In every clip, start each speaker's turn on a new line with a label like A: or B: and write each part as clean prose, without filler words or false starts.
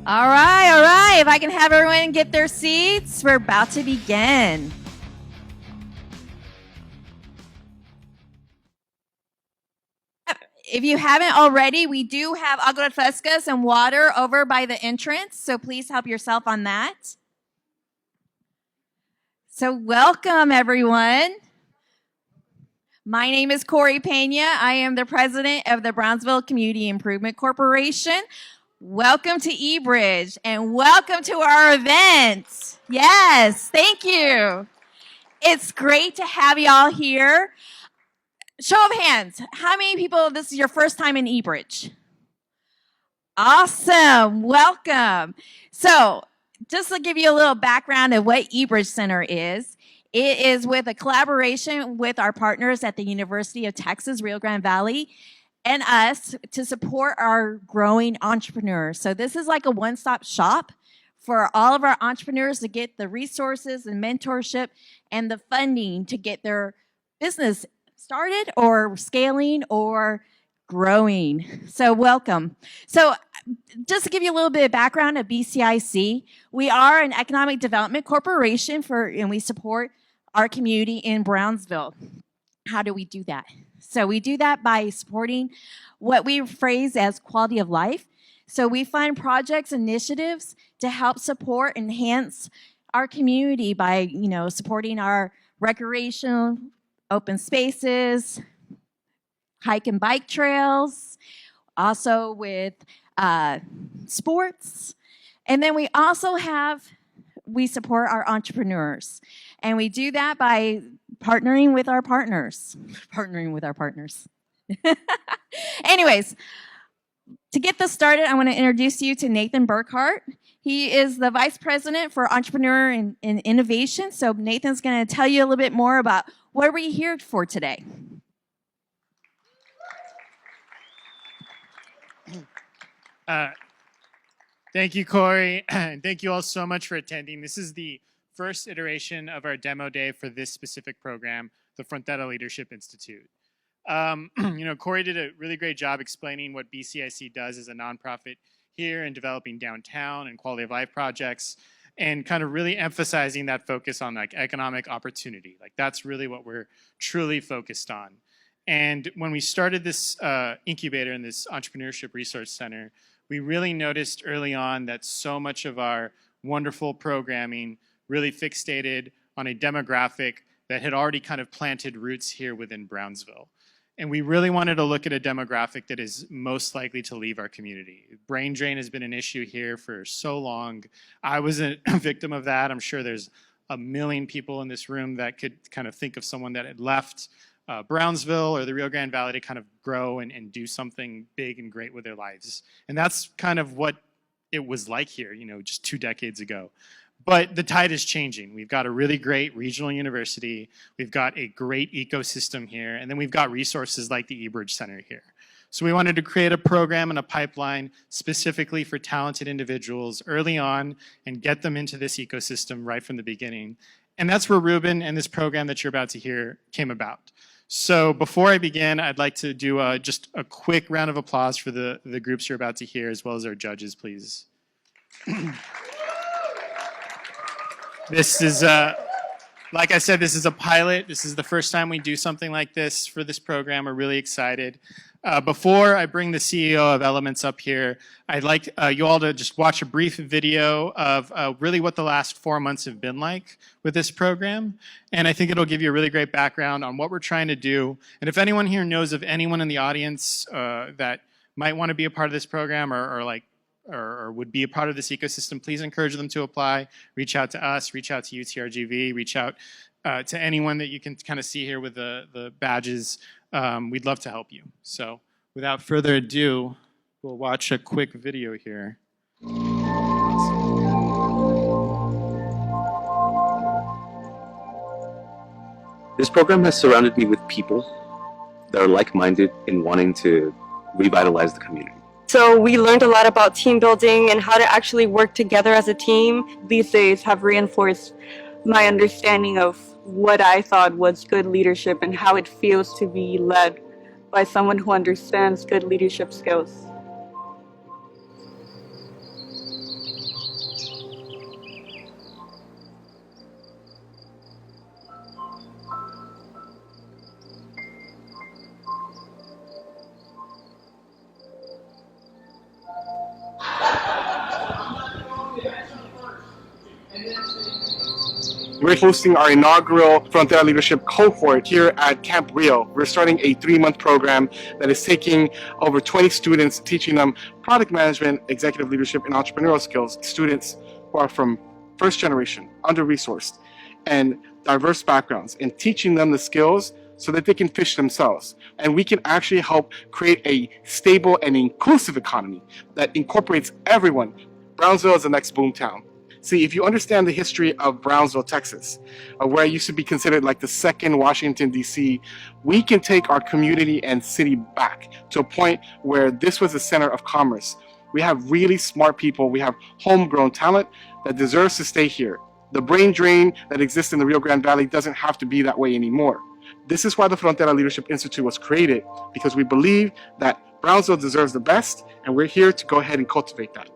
A: All right, all right. If I can have everyone get their seats, we're about to begin. If you haven't already, we do have agua frescas and water over by the entrance, so please help yourself on that. So welcome, everyone. My name is Corey Pena. I am the president of the Brownsville Community Improvement Corporation. Welcome to eBridge and welcome to our event. Yes, thank you. It's great to have y'all here. Show of hands, how many people, this is your first time in eBridge? Awesome, welcome. So just to give you a little background of what eBridge Center is, it is with a collaboration with our partners at the University of Texas, Rio Grande Valley, and us to support our growing entrepreneurs. So this is like a one-stop shop for all of our entrepreneurs to get the resources and mentorship and the funding to get their business started or scaling or growing. So welcome. So just to give you a little bit of background of BCIC, we are an economic development corporation and we support our community in Brownsville. How do we do that? So we do that by supporting what we phrase as quality of life. So we fund projects, initiatives to help support, enhance our community by, supporting our recreational open spaces, hike and bike trails, also with sports. And then we also we support our entrepreneurs. And we do that by partnering with our partners. Anyways, to get this started, I want to introduce you to Nathan Burkhart. He is the Vice President for Entrepreneur and Innovation. So Nathan's going to tell you a little bit more about what we're here for today.
B: Thank you, Corey, and thank you all so much for attending. This is the first iteration of our demo day for this specific program, the Frontera Leadership Institute. Corey did a really great job explaining what BCIC does as a nonprofit here in developing downtown and quality of life projects and kind of really emphasizing that focus on like economic opportunity. Like that's really what we're truly focused on. And when we started this incubator and this entrepreneurship resource center, we really noticed early on that so much of our wonderful programming really fixated on a demographic that had already kind of planted roots here within Brownsville. And we really wanted to look at a demographic that is most likely to leave our community. Brain drain has been an issue here for so long. I was a victim of that. I'm sure there's a million people in this room that could kind of think of someone that had left Brownsville or the Rio Grande Valley to kind of grow and do something big and great with their lives. And that's kind of what it was like here, just 2 decades ago. But the tide is changing. We've got a really great regional university. We've got a great ecosystem here. And then we've got resources like the eBridge Center here. So we wanted to create a program and a pipeline specifically for talented individuals early on and get them into this ecosystem right from the beginning. And that's where Ruben and this program that you're about to hear came about. So before I begin, I'd like to do just a quick round of applause for the groups you're about to hear, as well as our judges, please. This is, like I said, this is a pilot. This is the first time we do something like this for this program. We're really excited. Before I bring the CEO of Elements up here, I'd like you all to just watch a brief video of really what the last 4 months have been like with this program. And I think it'll give you a really great background on what we're trying to do. And if anyone here knows of anyone in the audience that might want to be a part of this program or would be a part of this ecosystem, please encourage them to apply. Reach out to us, reach out to UTRGV, reach out to anyone that you can kind of see here with the badges. We'd love to help you. So without further ado, we'll watch a quick video here.
C: This program has surrounded me with people that are like-minded in wanting to revitalize the community.
D: So we learned a lot about team building and how to actually work together as a team. These days have reinforced my understanding of what I thought was good leadership and how it feels to be led by someone who understands good leadership skills.
E: We're hosting our inaugural Frontera Leadership Cohort here at Camp Rio. We're starting a 3-month program that is taking over 20 students, teaching them product management, executive leadership, and entrepreneurial skills. Students who are from first generation, under-resourced, and diverse backgrounds, and teaching them the skills so that they can fish themselves. And we can actually help create a stable and inclusive economy that incorporates everyone. Brownsville is the next boomtown. See, if you understand the history of Brownsville, Texas, where it used to be considered like the second Washington, D.C., we can take our community and city back to a point where this was the center of commerce. We have really smart people. We have homegrown talent that deserves to stay here. The brain drain that exists in the Rio Grande Valley doesn't have to be that way anymore. This is why the Frontera Leadership Institute was created, because we believe that Brownsville deserves the best, and we're here to go ahead and cultivate that.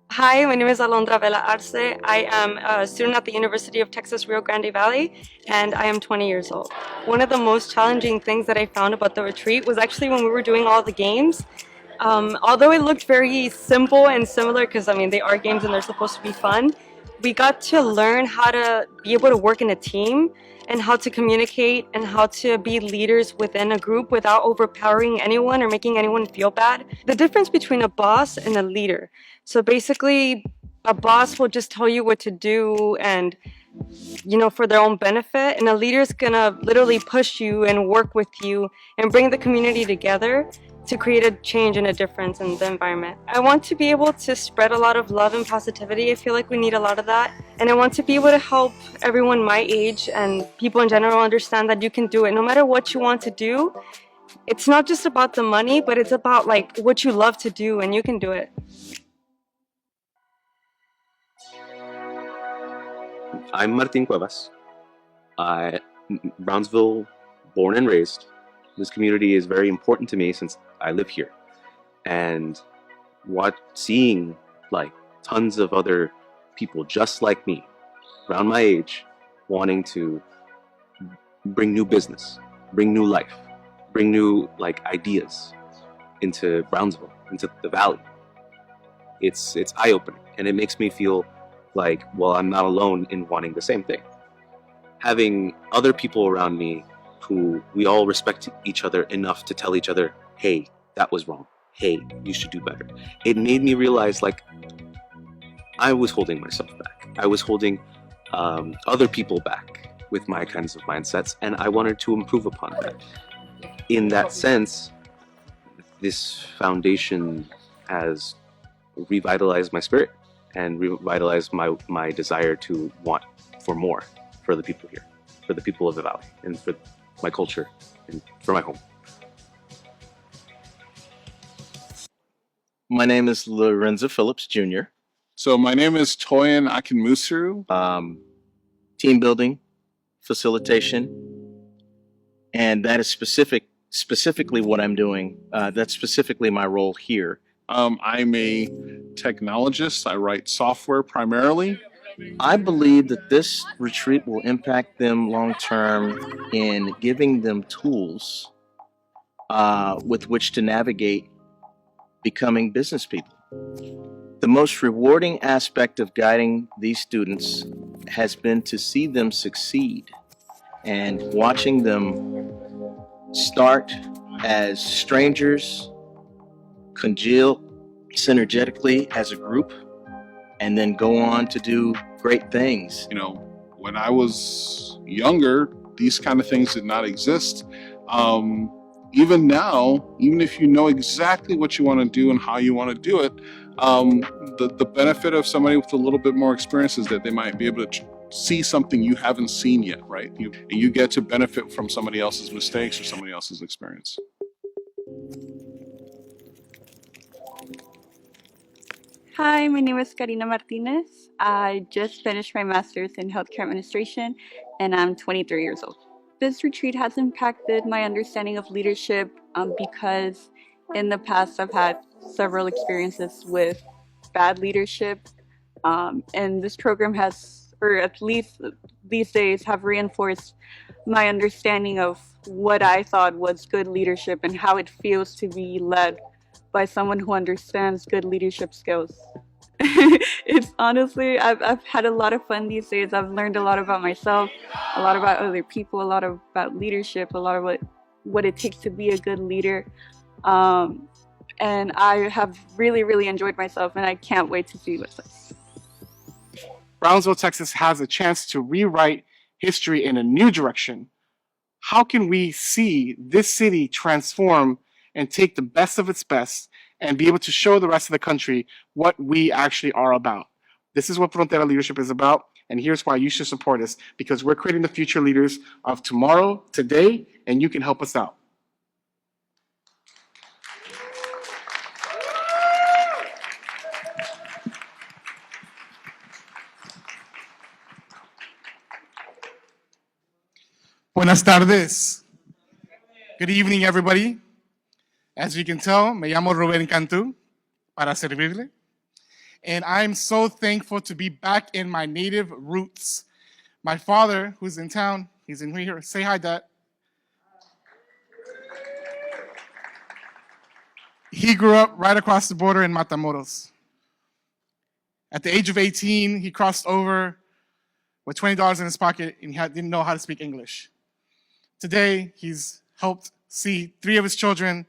D: Hi, my name is Alondra Vela Arce. I am a student at the University of Texas Rio Grande Valley, and I am 20 years old. One of the most challenging things that I found about the retreat was actually when we were doing all the games. Although it looked very simple and similar, because I mean they are games and they're supposed to be fun, we got to learn how to be able to work in a team and how to communicate and how to be leaders within a group without overpowering anyone or making anyone feel bad. The difference between a boss and a leader. So basically, a boss will just tell you what to do and, you know, for their own benefit, and a leader is gonna literally push you and work with you and bring the community together to create a change and a difference in the environment. I want to be able to spread a lot of love and positivity. I feel like we need a lot of that. And I want to be able to help everyone my age and people in general understand that you can do it. No matter what you want to do, it's not just about the money, but it's about like what you love to do, and you can do it.
C: I'm Martin Cuevas. Brownsville, born and raised. This community is very important to me since I live here. And seeing like tons of other people just like me, around my age, wanting to bring new business, bring new life, bring new like ideas into Brownsville, into the valley. It's eye-opening, and it makes me feel like, well, I'm not alone in wanting the same thing. Having other people around me who we all respect each other enough to tell each other, hey, that was wrong. Hey, you should do better. It made me realize like I was holding myself back. I was holding other people back with my kinds of mindsets, and I wanted to improve upon that. In that sense, this foundation has revitalized my spirit and revitalized my desire to want for more for the people here, for the people of the valley, and for my culture, and for my home.
F: My name is Lorenzo Phillips Jr.
G: So my name is Toyin Akinmusuru.
F: Team building, facilitation, and that is specifically what I'm doing. That's specifically my role here.
G: I'm a technologist. I write software primarily.
F: I believe that this retreat will impact them long term in giving them tools with which to navigate becoming business people. The most rewarding aspect of guiding these students has been to see them succeed and watching them start as strangers, congeal synergetically as a group, and then go on to do great things.
G: You know, when I was younger, these kind of things did not exist. Even now, even if you know exactly what you want to do and how you want to do it, the benefit of somebody with a little bit more experience is that they might be able to see something you haven't seen yet, right? You get to benefit from somebody else's mistakes or somebody else's experience.
H: Hi, my name is Karina Martinez. I just finished my master's in healthcare administration, and I'm 23 years old. This retreat has impacted my understanding of leadership because in the past I've had several experiences with bad leadership, and this program has, or at least these days, have reinforced my understanding of what I thought was good leadership and how it feels to be led by someone who understands good leadership skills. It's honestly, I've had a lot of fun these days. I've learned a lot about myself, a lot about other people, a lot about leadership, a lot of what it takes to be a good leader. Um, and I have really, really enjoyed myself, and I can't wait to see what's next.
E: Brownsville, Texas has a chance to rewrite history in a new direction. How can we see this city transform and take the best of its best and be able to show the rest of the country what we actually are about? This is what Frontera Leadership is about, and here's why you should support us, because we're creating the future leaders of tomorrow, today, and you can help us out.
I: Buenas tardes. Good evening, everybody. As you can tell, me llamo Rubén Cantú, para servirle. And I'm so thankful to be back in my native roots. My father, who's in town, he's in here. Say hi, Dad. He grew up right across the border in Matamoros. At the age of 18, he crossed over with $20 in his pocket and he didn't know how to speak English. Today, he's helped see 3 of his children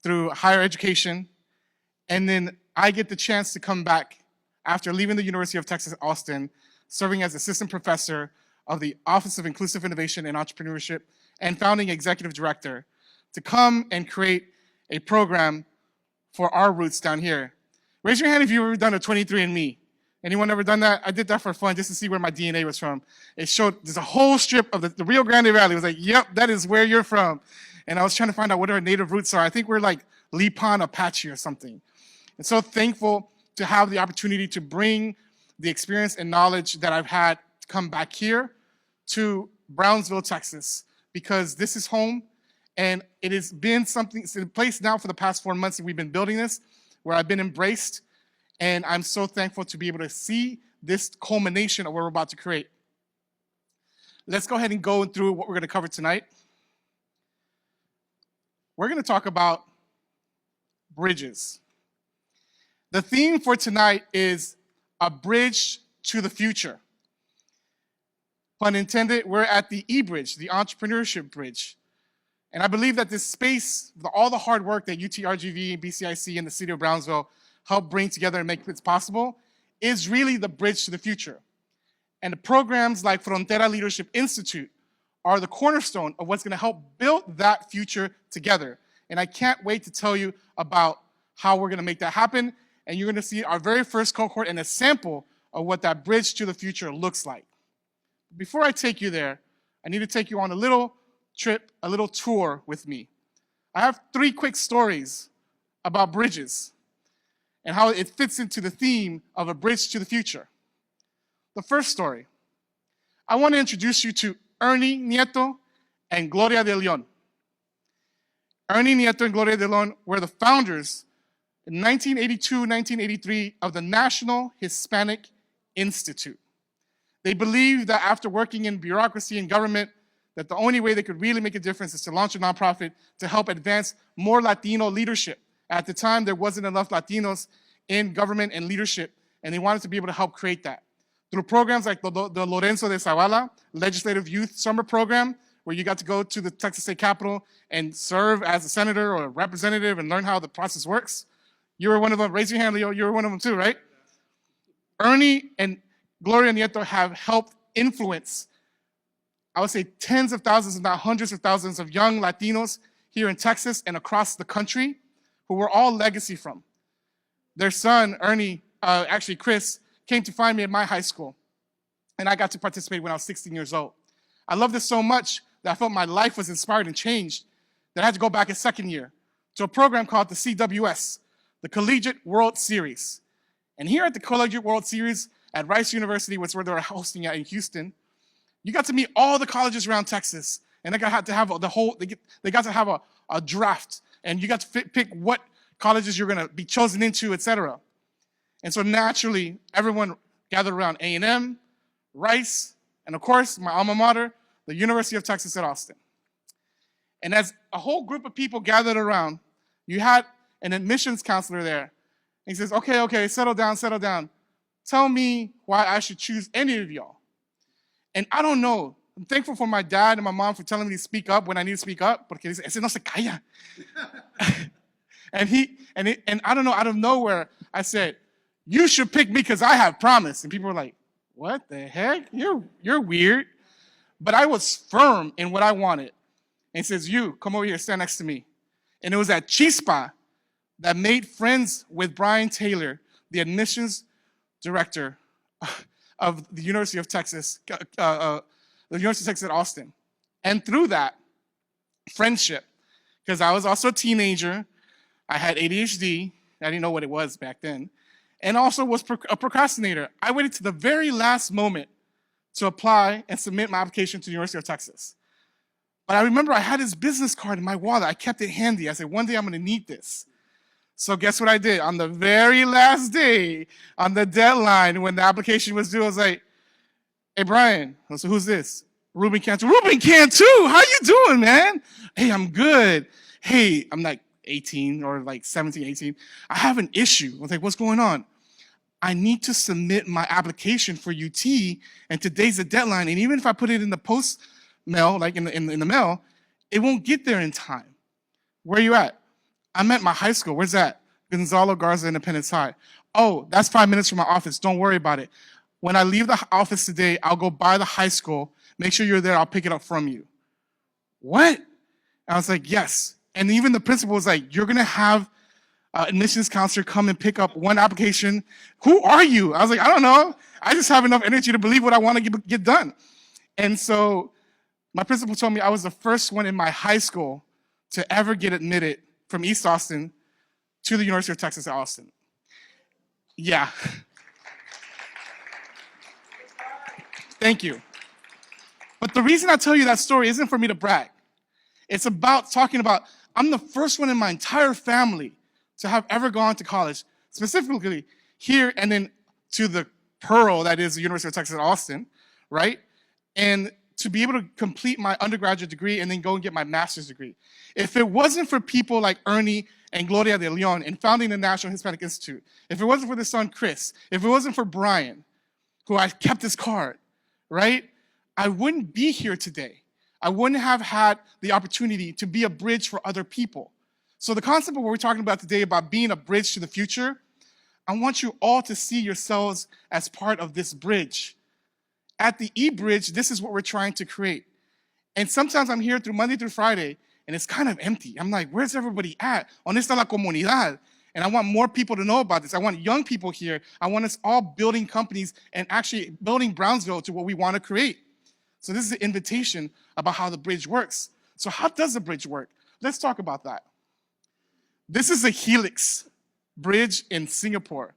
I: through higher education, and then I get the chance to come back after leaving the University of Texas at Austin, serving as assistant professor of the Office of Inclusive Innovation and Entrepreneurship and founding executive director, to come and create a program for our roots down here. Raise your hand if you've ever done a 23andMe. Anyone ever done that? I did that for fun just to see where my DNA was from. It showed there's a whole strip of the Rio Grande Valley. It was like, yep, that is where you're from. And I was trying to find out what our native roots are. I think we're like Lipan Apache or something. And so thankful to have the opportunity to bring the experience and knowledge that I've had come back here to Brownsville, Texas, because this is home. And it has been something, it's in place now for the past 4 months that we've been building this, where I've been embraced. And I'm so thankful to be able to see this culmination of what we're about to create. Let's go ahead and go through what we're going to cover tonight. We're going to talk about bridges. The theme for tonight is a bridge to the future. Pun intended, we're at the E-Bridge, the entrepreneurship bridge. And I believe that this space, all the hard work that UTRGV, BCIC, and the city of Brownsville help bring together and make this possible, is really the bridge to the future. And the programs like Frontera Leadership Institute are the cornerstone of what's going to help build that future together. And I can't wait to tell you about how we're going to make that happen. And you're going to see our very first cohort and a sample of what that bridge to the future looks like. Before I take you there, I need to take you on a little trip, a little tour with me. I have 3 quick stories about bridges and how it fits into the theme of a bridge to the future. The first story, I want to introduce you to Ernie Nieto and Gloria de Leon. Ernie Nieto and Gloria de Leon were the founders in 1982, 1983 of the National Hispanic Institute. They believed that after working in bureaucracy and government, that the only way they could really make a difference is to launch a nonprofit to help advance more Latino leadership. At the time, there wasn't enough Latinos in government and leadership, and they wanted to be able to help create that. Through programs like the Lorenzo de Zavala Legislative Youth Summer Program, where you got to go to the Texas State Capitol and serve as a senator or a representative and learn how the process works. You were one of them. Raise your hand, Leo. You were one of them too, right? Ernie and Gloria Nieto have helped influence, I would say, tens of thousands, if not hundreds of thousands of young Latinos here in Texas and across the country who were all legacy from. Their son, Ernie, actually Chris, came to find me at my high school, and I got to participate when I was 16 years old. I loved it so much that I felt my life was inspired and changed that I had to go back a second year to a program called the CWS, the Collegiate World Series. And here at the Collegiate World Series at Rice University, which is where they were hosting at in Houston, you got to meet all the colleges around Texas, and they got to have they got to have a draft, and you got to pick what colleges you're going to be chosen into, etc. And so naturally, everyone gathered around A&M, Rice, and of course, my alma mater, the University of Texas at Austin. And as a whole group of people gathered around, you had an admissions counselor there, he says, okay, settle down. Tell me why I should choose any of y'all. And I don't know. I'm thankful for my dad and my mom for telling me to speak up when I need to speak up, porque ese no se calla. And I don't know, out of nowhere, I said, you should pick me because I have promise. And people were like, what the heck? You're weird. But I was firm in what I wanted. And he says, you, come over here, stand next to me. And it was at Chispa that made friends with Brian Taylor, the admissions director of the University of Texas, the University of Texas at Austin. And through that friendship, because I was also a teenager, I had ADHD, I didn't know what it was back then, and also was a procrastinator. I waited to the very last moment to apply and submit my application to the University of Texas. But I remember I had his business card in my wallet. I kept it handy. I said, one day I'm gonna need this. So guess what I did? On the very last day, on the deadline, when the application was due, I was like, hey, Brian. I said, who's this? Ruben Cantu. Ruben Cantu, how you doing, man? Hey, I'm good. Hey, I'm like 18 or like 17, 18. I have an issue. I was like, what's going on? I need to submit my application for UT, and today's the deadline. And even if I put it in the post mail, like in the mail, it won't get there in time. Where are you at? I'm at my high school. Where's that? Gonzalo Garza Independence High. Oh, that's 5 minutes from my office. Don't worry about it. When I leave the office today, I'll go by the high school. Make sure you're there. I'll pick it up from you. What? And I was like, yes. And even the principal was like, you're going to have admissions counselor come and pick up one application. Who are you? I was like, I don't know. I just have enough energy to believe what I want to get done. And so my principal told me I was the first one in my high school to ever get admitted from East Austin to the University of Texas at Austin. Yeah. Thank you. But the reason I tell you that story isn't for me to brag. It's about talking about, I'm the first one in my entire family to have ever gone to college, specifically here and then to the Pearl, that is the University of Texas at Austin, right? And to be able to complete my undergraduate degree and then go and get my master's degree. If it wasn't for people like Ernie and Gloria de Leon in founding the National Hispanic Institute, if it wasn't for their son Chris, if it wasn't for Brian, who I kept his card, right? I wouldn't be here today. I wouldn't have had the opportunity to be a bridge for other people. So the concept of what we're talking about today about being a bridge to the future, I want you all to see yourselves as part of this bridge. At the E-Bridge, this is what we're trying to create. And sometimes I'm here through Monday through Friday, and it's kind of empty. I'm like, where's everybody at? ¿Dónde está la comunidad? And I want more people to know about this. I want young people here. I want us all building companies and actually building Brownsville to what we want to create. So this is an invitation about how the bridge works. So how does the bridge work? Let's talk about that. This is a Helix bridge in Singapore.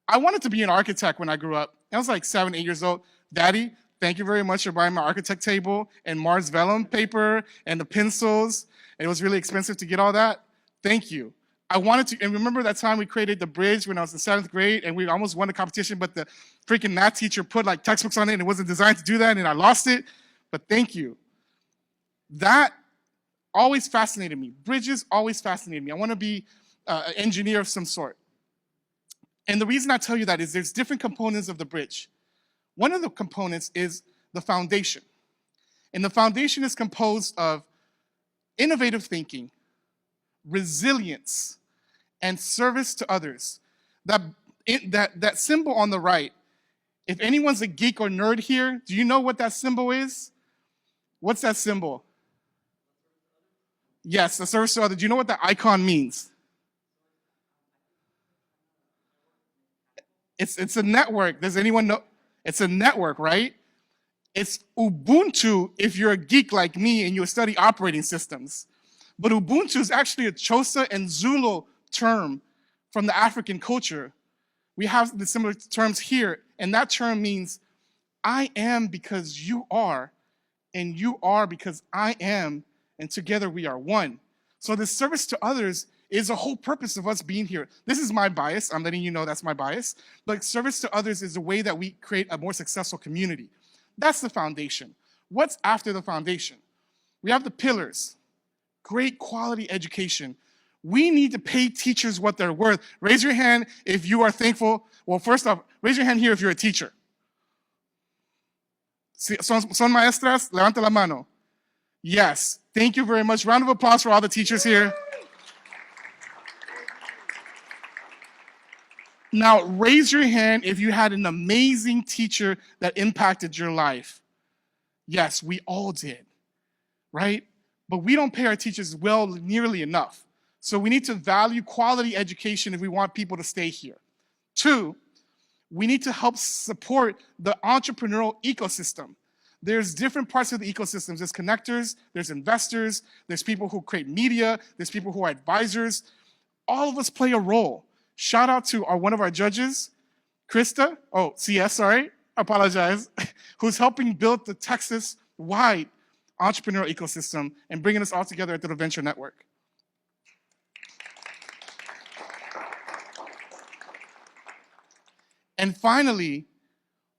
I: I wanted to be an architect when I grew up. I was like 7, 8 years old. Daddy, thank you very much for buying my architect table and Mars vellum paper and the pencils. It was really expensive to get all that. Thank you. I wanted to, and remember that time we created the bridge when I was in 7th grade and we almost won the competition, but the freaking math teacher put like textbooks on it and it wasn't designed to do that and I lost it, but thank you. That always fascinated me. Bridges always fascinated me. I want to be an engineer of some sort. And the reason I tell you that is there's different components of the bridge. One of the components is the foundation. And the foundation is composed of innovative thinking, resilience, and service to others. That symbol on the right, if anyone's a geek or nerd here, do you know what that symbol is? What's that symbol? Yes, the service to others. Do you know what that icon means? It's a network. Does anyone know? It's a network, right? It's Ubuntu if you're a geek like me and you study operating systems. But Ubuntu is actually a Xhosa and Zulu term from the African culture. We have the similar terms here, and that term means I am because you are, and you are because I am, and together we are one. So the service to others is the whole purpose of us being here. This is my bias. I'm letting you know that's my bias. But service to others is the way that we create a more successful community. That's the foundation. What's after the foundation? We have the pillars. Great quality education. We need to pay teachers what they're worth. Raise your hand if you are thankful. Well, first off, raise your hand here if you're a teacher. Son maestras? Levanta la mano. Yes. Thank you very much. Round of applause for all the teachers here. Now, raise your hand if you had an amazing teacher that impacted your life. Yes, we all did, right? But we don't pay our teachers well nearly enough. So we need to value quality education if we want people to stay here. 2, we need to help support the entrepreneurial ecosystem. There's different parts of the ecosystems. There's connectors, there's investors, there's people who create media, there's people who are advisors. All of us play a role. Shout out to one of our judges, Krista, CS, sorry, apologize, who's helping build the Texas-wide entrepreneurial ecosystem and bringing us all together at the Venture Network. And finally,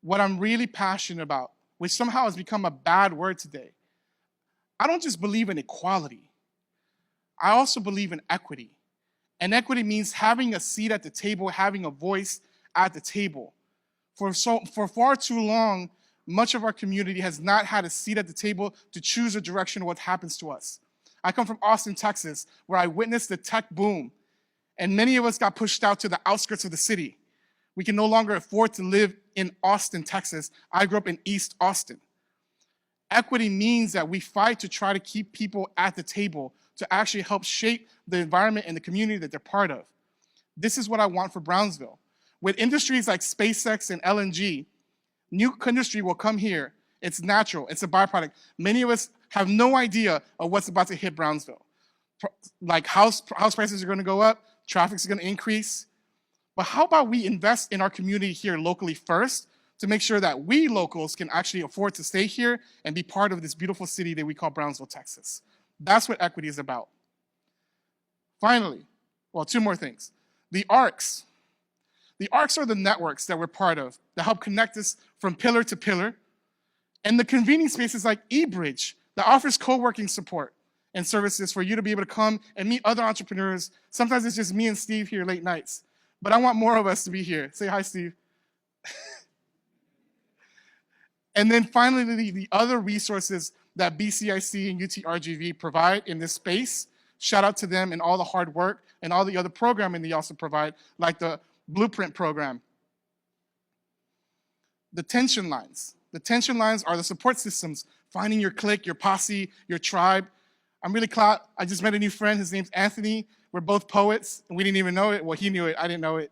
I: what I'm really passionate about, which somehow has become a bad word today, I don't just believe in equality. I also believe in equity. And equity means having a seat at the table, having a voice at the table. For far too long, much of our community has not had a seat at the table to choose a direction of what happens to us. I come from Austin, Texas, where I witnessed the tech boom, and many of us got pushed out to the outskirts of the city. We can no longer afford to live in Austin, Texas. I grew up in East Austin. Equity means that we fight to try to keep people at the table, to actually help shape the environment and the community that they're part of. This is what I want for Brownsville. With industries like SpaceX and LNG, new industry will come here. It's natural, it's a byproduct. Many of us have no idea of what's about to hit Brownsville. Like house prices are gonna go up, traffic's gonna increase. But how about we invest in our community here locally first to make sure that we locals can actually afford to stay here and be part of this beautiful city that we call Brownsville, Texas. That's what equity is about. Finally, well, 2 more things. The ARCs. The ARCs are the networks that we're part of that help connect us from pillar to pillar. And the convening spaces like eBridge that offers co-working support and services for you to be able to come and meet other entrepreneurs. Sometimes it's just me and Steve here late nights, but I want more of us to be here. Say hi, Steve. And then finally, the other resources that BCIC and UTRGV provide in this space. Shout out to them and all the hard work and all the other programming they also provide, like the Blueprint program. The tension lines. The tension lines are the support systems, finding your clique, your posse, your tribe. I'm really glad I just met a new friend. His name's Anthony. We're both poets, and we didn't even know it. Well, he knew it. I didn't know it.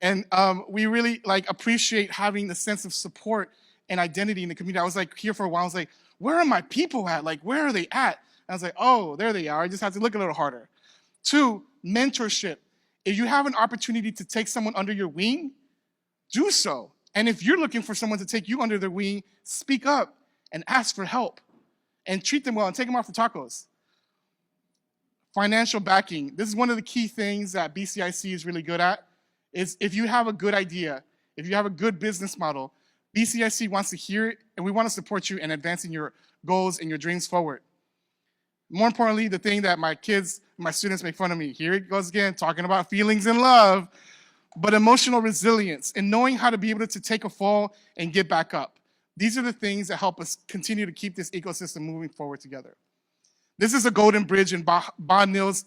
I: And we really appreciate having the sense of support and identity in the community. I was here for a while. I was like, where are my people at? Where are they at? And I was like, oh, there they are. I just have to look a little harder. 2, mentorship. If you have an opportunity to take someone under your wing, do so. And if you're looking for someone to take you under their wing, speak up and ask for help and treat them well and take them out for tacos. Financial backing. This is one of the key things that BCIC is really good at, is if you have a good idea, if you have a good business model, BCIC wants to hear it, and we want to support you in advancing your goals and your dreams forward. More importantly, the thing that my students make fun of me, here it goes again, talking about feelings and love, but emotional resilience and knowing how to be able to take a fall and get back up. These are the things that help us continue to keep this ecosystem moving forward together. This is a golden bridge in Ba Nils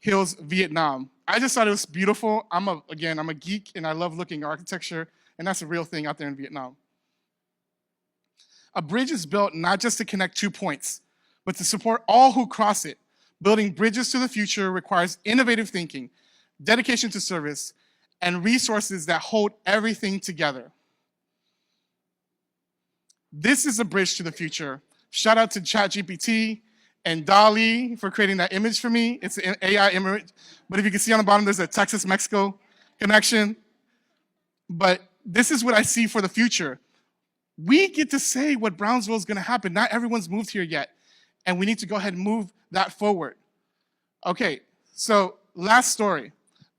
I: Hills, Vietnam. I just thought it was beautiful. I'm a geek and I love looking at architecture, and that's a real thing out there in Vietnam. A bridge is built not just to connect 2 points, but to support all who cross it. Building bridges to the future requires innovative thinking, dedication to service, and resources that hold everything together. This is a bridge to the future. Shout out to ChatGPT and DALL-E for creating that image for me. It's an AI image, but if you can see on the bottom, there's a Texas-Mexico connection. But this is what I see for the future. We get to say what Brownsville is gonna happen. Not everyone's moved here yet, and we need to go ahead and move that forward. Okay, so last story.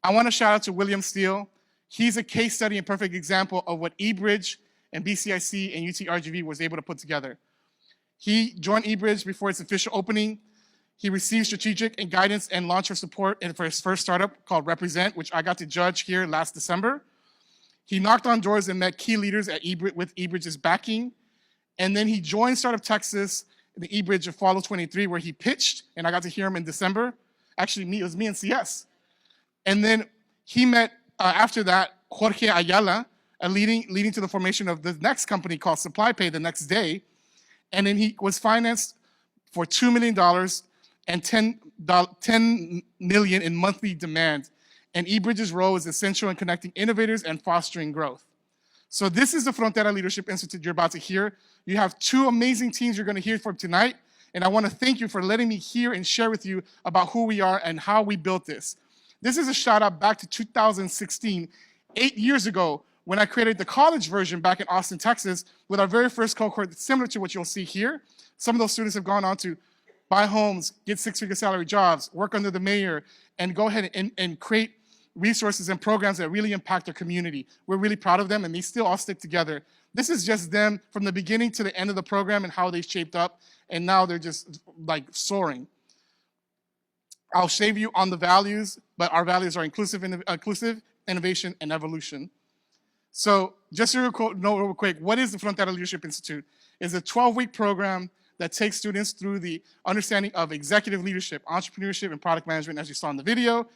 I: I wanna shout out to William Steele. He's a case study and perfect example of what eBridge and BCIC and UTRGV was able to put together. He joined eBridge before its official opening. He received strategic and guidance and launcher support for his first startup called Represent, which I got to judge here last December. He knocked on doors and met key leaders at with eBridge's backing. And then he joined Startup Texas, the eBridge of Follow 23, where he pitched, and I got to hear him in December. Actually, it was me and CS. And then he met, after that, Jorge Ayala, leading to the formation of the next company called SupplyPay the next day. And then he was financed for $2 million and $10 million in monthly demand. And eBridge's role is essential in connecting innovators and fostering growth. So this is the Frontera Leadership Institute you're about to hear. You have two amazing teams you're going to hear from tonight. And I want to thank you for letting me hear and share with you about who we are and how we built this. This is a shout out back to 2016, 8 years ago, when I created the college version back in Austin, Texas, with our very first cohort, similar to what you'll see here. Some of those students have gone on to buy homes, get six-figure salary jobs, work under the mayor, and go ahead and create resources and programs that really impact their community. We're really proud of them, and they still all stick together. This is just them from the beginning to the end of the program and how they shaped up, and now they're just like soaring. I'll shave you on the values, but our values are inclusive, innovation, and evolution. So just to know real quick, what is the Frontera Leadership Institute? It's a 12-week program that takes students through the understanding of executive leadership, entrepreneurship, and product management, as you saw in the video.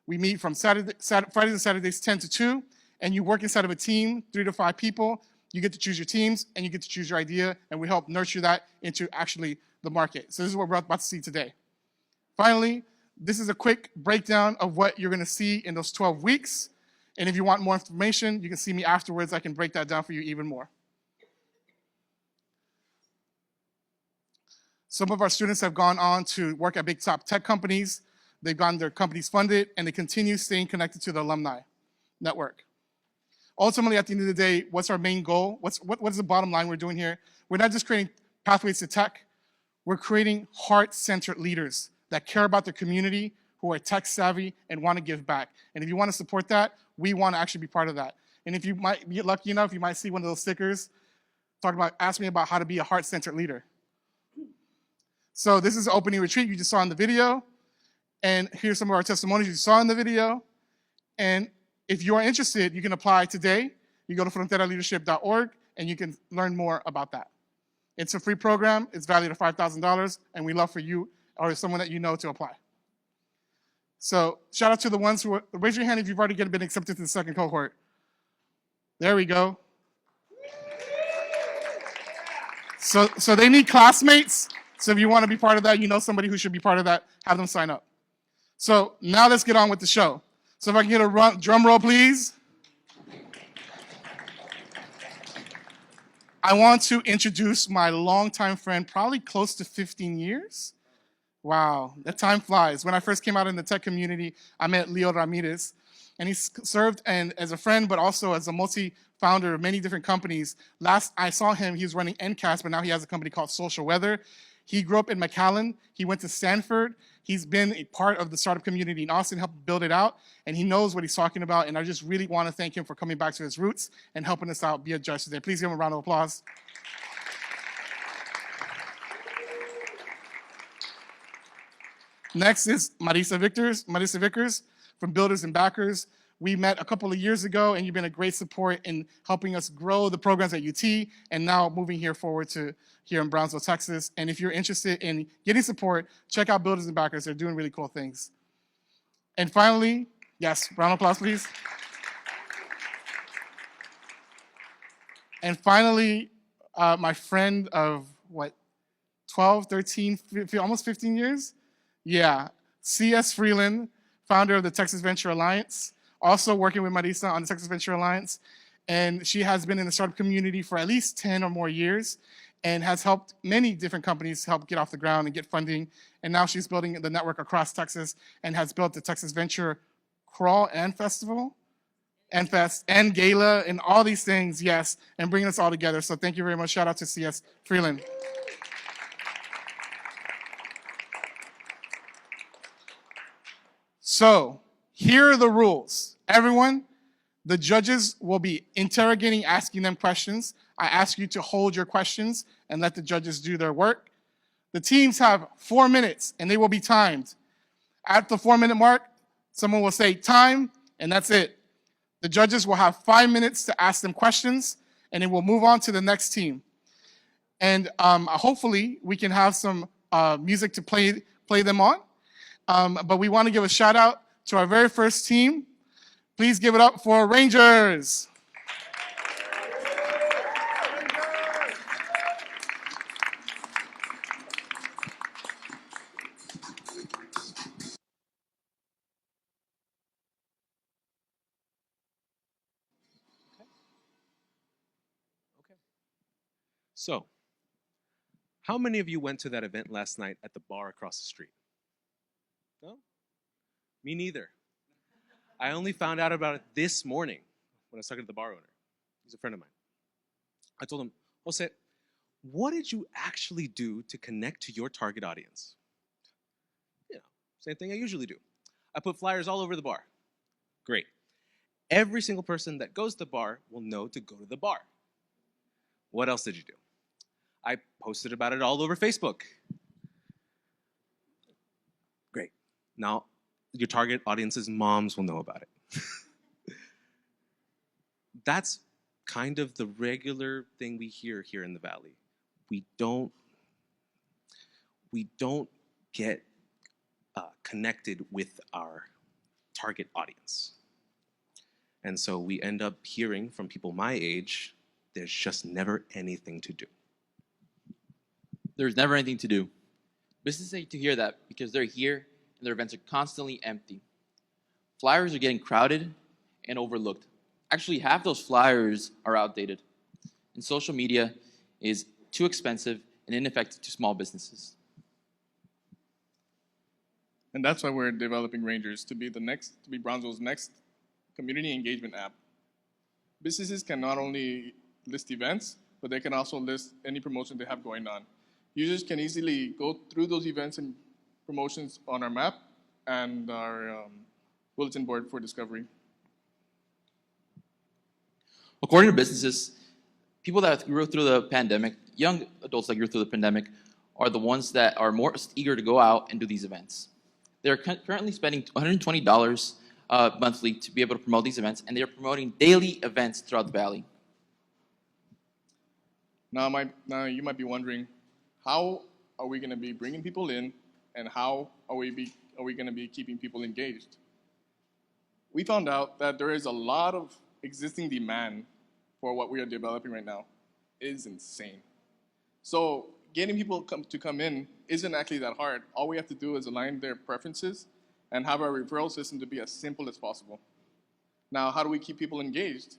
I: We meet from Fridays and Saturdays 10 to 2, and you work inside of a team, 3 to 5 people. You get to choose your teams, and you get to choose your idea, and we help nurture that into actually the market. So this is what we're about to see today. Finally, this is a quick breakdown of what you're gonna see in those 12 weeks. And if you want more information, you can see me afterwards. I can break that down for you even more. Some of our students have gone on to work at big top tech companies. They've gotten their companies funded, and they continue staying connected to the alumni network. Ultimately, at the end of the day, what's our main goal? What's the bottom line we're doing here? We're not just creating pathways to tech. We're creating heart-centered leaders that care about their community, who are tech savvy and want to give back. And if you want to support that, we want to actually be part of that. And if you might be lucky enough, you might see one of those stickers talking about, ask me about how to be a heart-centered leader. So this is the opening retreat you just saw in the video. And here's some of our testimonies you saw in the video. And if you are interested, you can apply today. You go to fronteraleadership.org and you can learn more about that. It's a free program. It's valued at $5,000, and we love for you or someone that you know to apply. So shout out to the ones who raise your hand if you've already been accepted to the second cohort. There we go. So they need classmates. So if you want to be part of that, you know somebody who should be part of that, have them sign up. So now let's get on with the show. So if I can get a drum roll, please. I want to introduce my longtime friend, probably close to 15 years. Wow, that time flies. When I first came out in the tech community, I met Leo Ramirez, and he served as a friend, but also as a multi-founder of many different companies. Last I saw him, he was running NCAS, but now he has a company called Social Weather. He grew up in McAllen. He went to Stanford. He's been a part of the startup community in Austin, helped build it out, and he knows what he's talking about, and I just really want to thank him for coming back to his roots and helping us out, be a judge today. Please give him a round of applause. Next is Marisa Vickers from Builders and Backers. We met a couple of years ago, and you've been a great support in helping us grow the programs at UT, and now moving here forward to here in Brownsville, Texas. And if you're interested in getting support, check out Builders and Backers. They're doing really cool things. And finally, yes, round of applause, please. And finally, my friend of, 12, 13, almost 15 years? Yeah, C.S. Freeland, founder of the Texas Venture Alliance, also working with Marisa on the Texas Venture Alliance. And she has been in the startup community for at least 10 or more years and has helped many different companies help get off the ground and get funding. And now she's building the network across Texas and has built the Texas Venture Crawl and Festival, and Fest, and Gala, and all these things, yes, and bringing us all together. So thank you very much. Shout out to C.S. Freeland. So here are the rules. Everyone, the judges will be interrogating, asking them questions. I ask you to hold your questions and let the judges do their work. The teams have 4 minutes, and they will be timed. At the 4-minute mark, someone will say time, and that's it. The judges will have 5 minutes to ask them questions, and then we'll move on to the next team. And hopefully, we can have some music to play them on. But we want to give a shout out to our very first team. Please give it up for Rangers.
J: So, how many of you went to that event last night at the bar across the street? No? Me neither. I only found out about it this morning when I was talking to the bar owner. He's a friend of mine. I told him, Jose, what did you actually do to connect to your target audience? You know, same thing I usually do. I put flyers all over the bar. Great. Every single person that goes to the bar will know to go to the bar. What else did you do? I posted about it all over Facebook. Great. Now, your target audience's moms will know about it. That's kind of the regular thing we hear here in the Valley. We don't get connected with our target audience. And so we end up hearing from people my age, there's just never anything to do.
K: There's never anything to do. Businesses hate to hear that because they're here and their events are constantly empty. Flyers are getting crowded and overlooked. Actually, half those flyers are outdated. And social media is too expensive and ineffective to small businesses.
E: And that's why we're developing Rangers to be Brownsville's next community engagement app. Businesses can not only list events, but they can also list any promotion they have going on. Users can easily go through those events and promotions on our map and our bulletin board for discovery.
K: According to businesses, people that grew through the pandemic, young adults that grew through the pandemic, are the ones that are most eager to go out and do these events. They're currently spending $120 monthly to be able to promote these events, and they're promoting daily events throughout the Valley.
E: Now you might be wondering, how are we going to be bringing people in, and how are we going to be keeping people engaged? We found out that there is a lot of existing demand for what we are developing right now. It is insane. So getting people to come in isn't actually that hard. All we have to do is align their preferences and have our referral system to be as simple as possible. Now, how do we keep people engaged?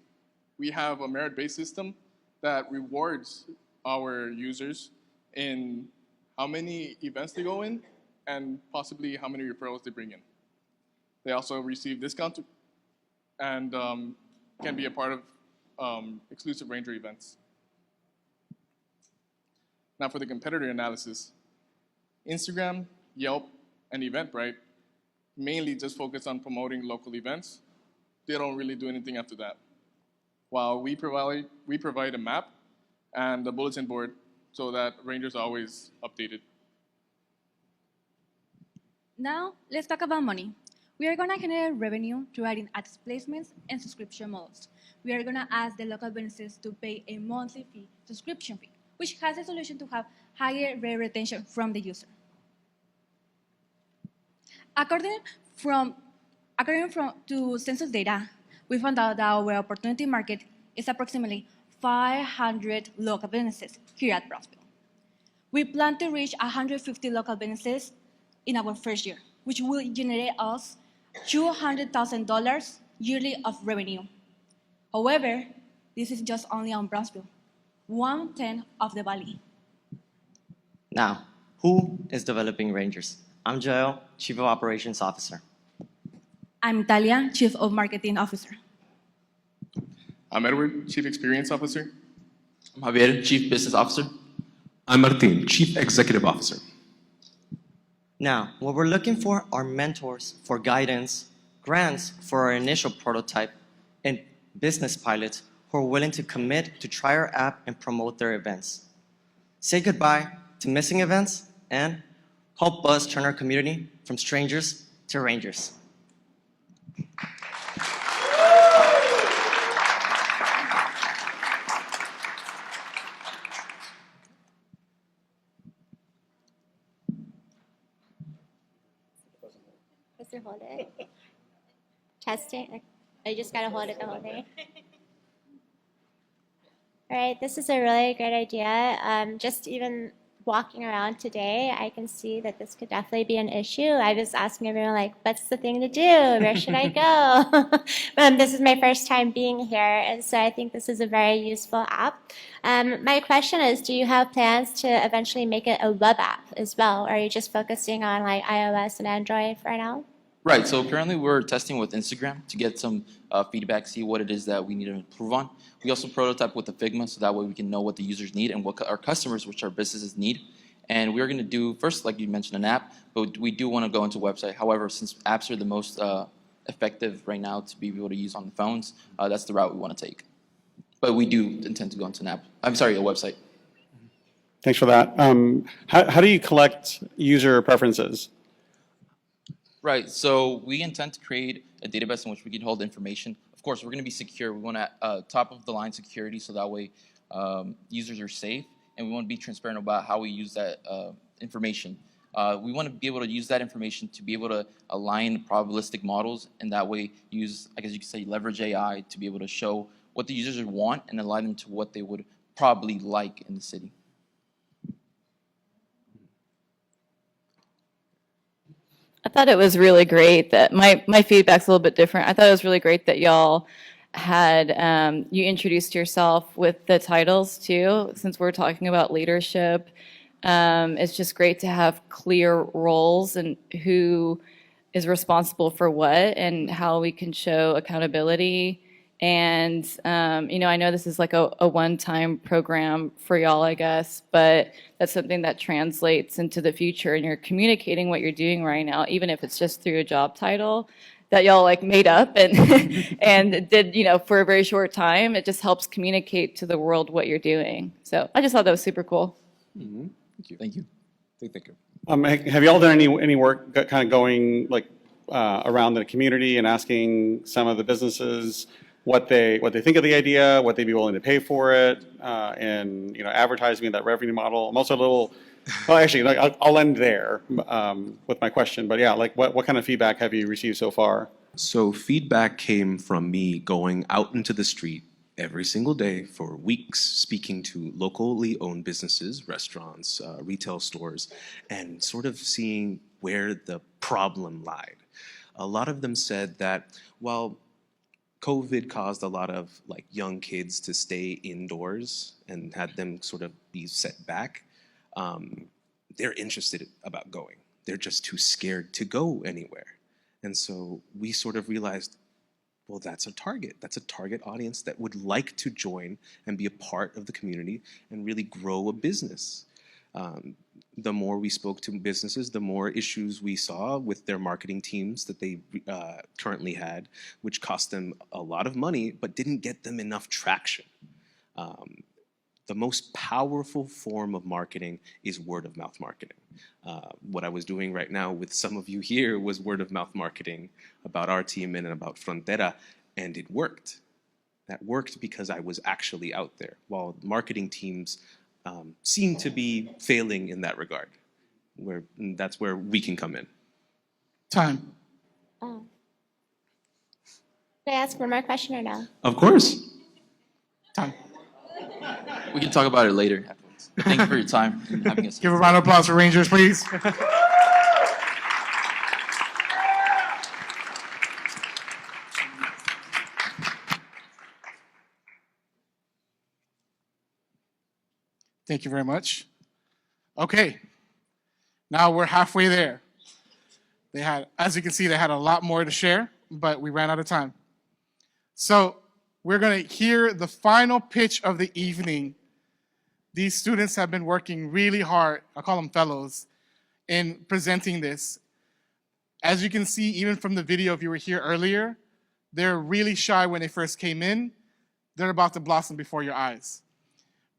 E: We have a merit-based system that rewards our users in how many events they go in and possibly how many referrals they bring in. They also receive discounts and can be a part of exclusive Ranger events. Now for the competitor analysis, Instagram, Yelp, and Eventbrite mainly just focus on promoting local events. They don't really do anything after that. While we provide a map and a bulletin board so that Rangers are always updated.
L: Now, let's talk about money. We are going to generate revenue through adding ad placements and subscription models. We are going to ask the local businesses to pay a monthly fee, subscription fee, which has a solution to have higher rate retention from the user. According to census data, we found out that our opportunity market is approximately 500 local businesses here at Brownsville. We plan to reach 150 local businesses in our first year, which will generate us $200,000 yearly of revenue. However, this is just only on Brownsville, 1/10 of the valley.
M: Now, who is developing Rangers? I'm Joel, Chief of Operations Officer.
L: I'm Talia, Chief of Marketing Officer.
E: I'm Edward, Chief Experience Officer.
K: I'm Javier, Chief Business Officer.
J: I'm Martin, Chief Executive Officer.
M: Now, what we're looking for are mentors for guidance, grants for our initial prototype, and business pilots who are willing to commit to try our app and promote their events. Say goodbye to missing events and help us turn our community from strangers to rangers.
N: Just to hold it. Testing. I just gotta hold it the whole day. All right, this is a really great idea. Just even walking around today, I can see that this could definitely be an issue. I was asking everyone, like, what's the thing to do? Where should I go? This is my first time being here, and so I think this is a very useful app. My question is, do you have plans to eventually make it a web app as well, or are you just focusing on like iOS and Android for now?
K: Right, so currently we're testing with Instagram to get some feedback, see what it is that we need to improve on. We also prototype with the Figma, so that way we can know what the users need and what our customers, which our businesses, need. And we're going to do, first, like you mentioned, an app, but we do want to go into a website. However, since apps are the most effective right now to be able to use on the phones, that's the route we want to take. But we do intend to go into an app. I'm sorry, a website.
O: Thanks for that. How do you collect user preferences?
K: Right, so we intend to create a database in which we can hold information. Of course, we're going to be secure. We want top-of-the-line security, so that way users are safe, and we want to be transparent about how we use that information. We want to be able to use that information to be able to align probabilistic models, and that way use, I guess you could say, leverage AI to be able to show what the users want and align them to what they would probably like in the city.
P: I thought it was really great that my feedback's a little bit different. I thought it was really great that y'all had you introduced yourself with the titles too, since we're talking about leadership. It's just great to have clear roles and who is responsible for what and how we can show accountability. And I know this is like a one-time program for y'all, I guess, but that's something that translates into the future, and you're communicating what you're doing right now, even if it's just through a job title that y'all like made up and and did for a very short time. It just helps communicate to the world what you're doing. So I just thought that was super cool.
J: Mm-hmm. Thank you. Thank you. Thank you.
O: Have y'all done any work kind of going like around the community and asking some of the businesses what they think of the idea, what they'd be willing to pay for it, and advertising that revenue model? I'm also a little, well, actually, like, I'll end there with my question. But yeah, like what kind of feedback have you received so far?
Q: So feedback came from me going out into the street every single day for weeks, speaking to locally owned businesses, restaurants, retail stores, and sort of seeing where the problem lied. A lot of them said that, well, COVID caused a lot of like young kids to stay indoors and had them sort of be set back. They're interested about going. They're just too scared to go anywhere. And so we sort of realized, well, that's a target. That's a target audience that would like to join and be a part of the community and really grow a business. The more we spoke to businesses, the more issues we saw with their marketing teams that they currently had, which cost them a lot of money, but didn't get them enough traction. The most powerful form of marketing is word-of-mouth marketing. What I was doing right now with some of you here was word-of-mouth marketing about our team and about Frontera, and it worked. That worked because I was actually out there, while marketing teams seem to be failing in that regard. That's where we can come in.
I: Time.
N: Oh. Can I ask one more question or no?
Q: Of course.
I: Time.
K: We can talk about it later afterwards. Thank you for your time and having us.
I: Give a round of applause for Rangers, please. Thank you very much. Okay, now we're halfway there. They had, as you can see, they had a lot more to share, but we ran out of time. So we're gonna hear the final pitch of the evening. These students have been working really hard, I call them fellows, in presenting this. As you can see, even from the video, if you were here earlier, they're really shy when they first came in. They're about to blossom before your eyes.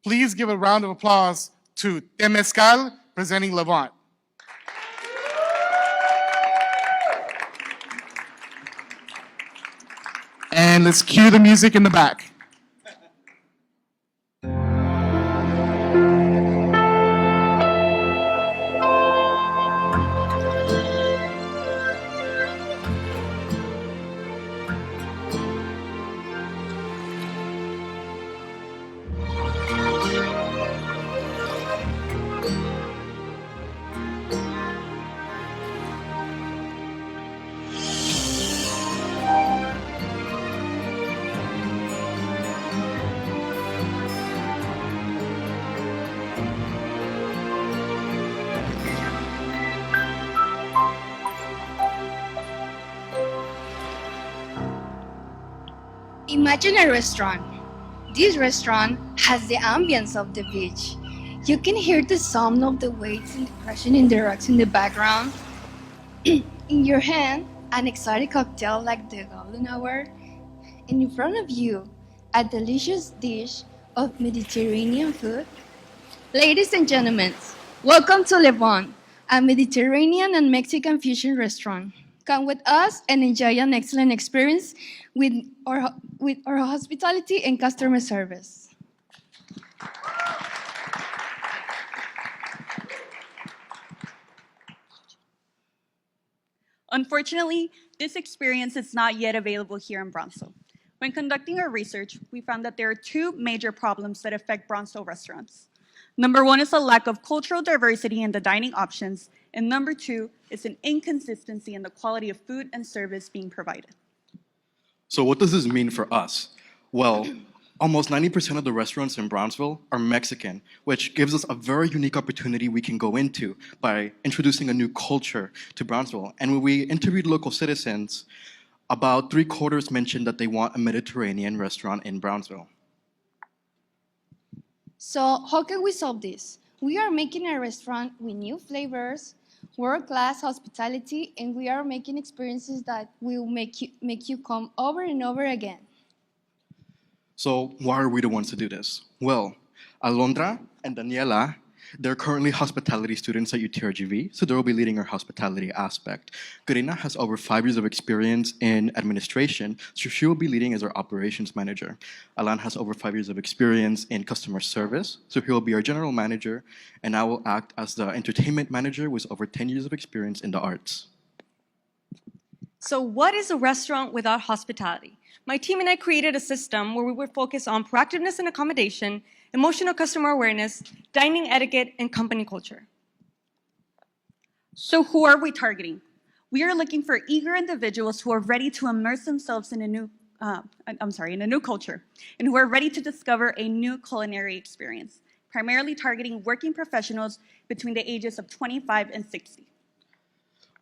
I: Please give a round of applause to Temezcal presenting Levant. And let's cue the music in the back.
R: Imagine a restaurant. This restaurant has the ambience of the beach. You can hear the sound of the waves and the crashing in the rocks in the background. In your hand, an exotic cocktail like the golden hour. And in front of you, a delicious dish of Mediterranean food. Ladies and gentlemen, welcome to Le Bon, a Mediterranean and Mexican fusion restaurant. Come with us and enjoy an excellent experience with our hospitality and customer service.
S: Unfortunately, this experience is not yet available here in Brownsville. When conducting our research, we found that there are two major problems that affect Brownsville restaurants. Number one is a lack of cultural diversity in the dining options, and number two is an inconsistency in the quality of food and service being provided.
T: So what does this mean for us? Well, almost 90% of the restaurants in Brownsville are Mexican, which gives us a very unique opportunity we can go into by introducing a new culture to Brownsville. And when we interviewed local citizens, about 3/4 mentioned that they want a Mediterranean restaurant in Brownsville.
R: So how can we solve this? We are making a restaurant with new flavors, world-class hospitality, and we are making experiences that will make you come over and over again.
T: So why are we the ones to do this? Well, Alondra and Daniela, they're currently hospitality students at UTRGV, so they'll be leading our hospitality aspect. Karina has over 5 years of experience in administration, so she will be leading as our operations manager. Alan has over 5 years of experience in customer service, so he will be our general manager, and I will act as the entertainment manager with over 10 years of experience in the arts.
U: So what is a restaurant without hospitality? My team and I created a system where we would focus on proactiveness and accommodation, emotional customer awareness, dining etiquette, and company culture.
S: So who are we targeting? We are looking for eager individuals who are ready to immerse themselves in a new culture, and who are ready to discover a new culinary experience, primarily targeting working professionals between the ages of 25 and 60.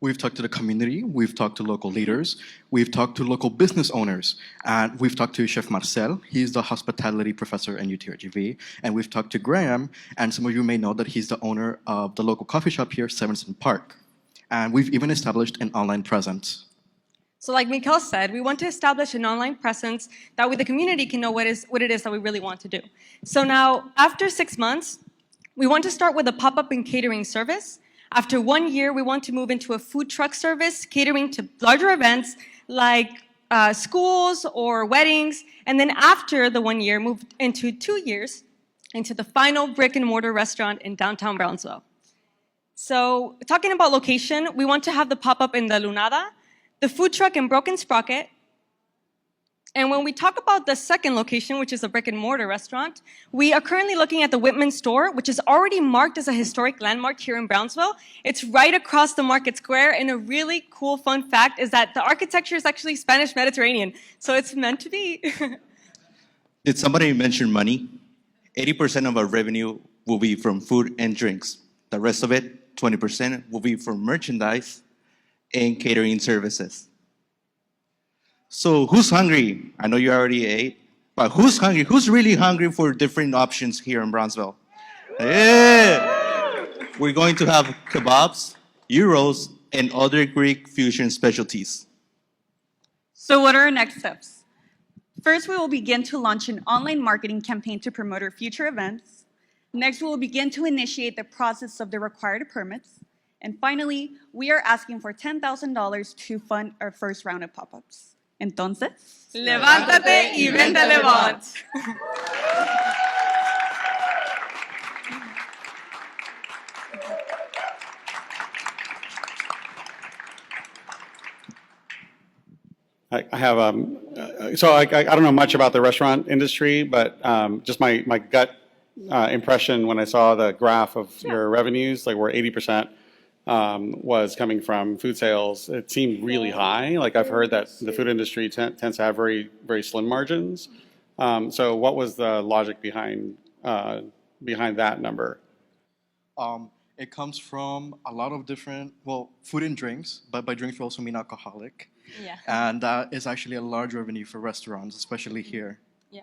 T: We've talked to the community, we've talked to local leaders, we've talked to local business owners, and we've talked to Chef Marcel, he's the hospitality professor in UTRGV, and we've talked to Graham, and some of you may know that he's the owner of the local coffee shop here, Sevenson Park. And we've even established an online presence.
U: So like Mikhail said, we want to establish an online presence that way the community can know what it is that we really want to do. So now, after 6 months, we want to start with a pop-up and catering service. After 1 year, we want to move into a food truck service, catering to larger events like schools or weddings. And then after the 1 year, move into 2 years into the final brick and mortar restaurant in downtown Brownsville. So talking about location, we want to have the pop-up in the Lunada, the food truck in Broken Sprocket. And when we talk about the second location, which is a brick and mortar restaurant, we are currently looking at the Whitman store, which is already marked as a historic landmark here in Brownsville. It's right across the Market Square, and a really cool fun fact is that the architecture is actually Spanish Mediterranean, so it's meant to be.
V: Did somebody mention money? 80% of our revenue will be from food and drinks. The rest of it, 20%, will be from merchandise and catering services. So who's hungry? I know you already ate, but who's hungry? Who's really hungry for different options here in Brownsville? Yeah! We're going to have kebabs, gyros, and other Greek fusion specialties.
S: So what are our next steps? First, we will begin to launch an online marketing campaign to promote our future events. Next, we will begin to initiate the process of the required permits. And finally, we are asking for $10,000 to fund our first round of pop-ups. Entonces,
U: levántate y vende Levant.
O: I have so I don't know much about the restaurant industry, but just my gut impression when I saw the graph of your revenues, like where 80% was coming from food sales, it seemed really high. Like I've heard that the food industry tends to have very slim margins. So what was the logic behind that number?
T: It comes from a lot of different, well, food and drinks, but by drinks we also mean alcoholic.
U: Yeah.
T: And that is actually a large revenue for restaurants, especially here.
U: Yeah.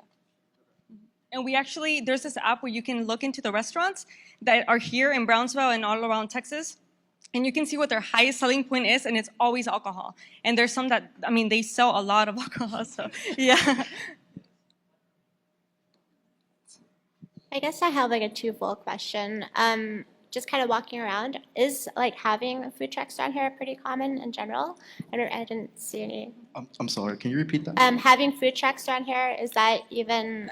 U: And we actually, there's this app where you can look into the restaurants that are here in Brownsville and all around Texas. And you can see what their highest selling point is, and it's always alcohol. And there's some that, I mean, they sell a lot of alcohol, so yeah.
N: I guess I have like a twofold question. Just kind of walking around, is like having food trucks down here pretty common in general? I didn't see any.
T: I'm sorry, can you repeat that?
N: Having food trucks down here, is that even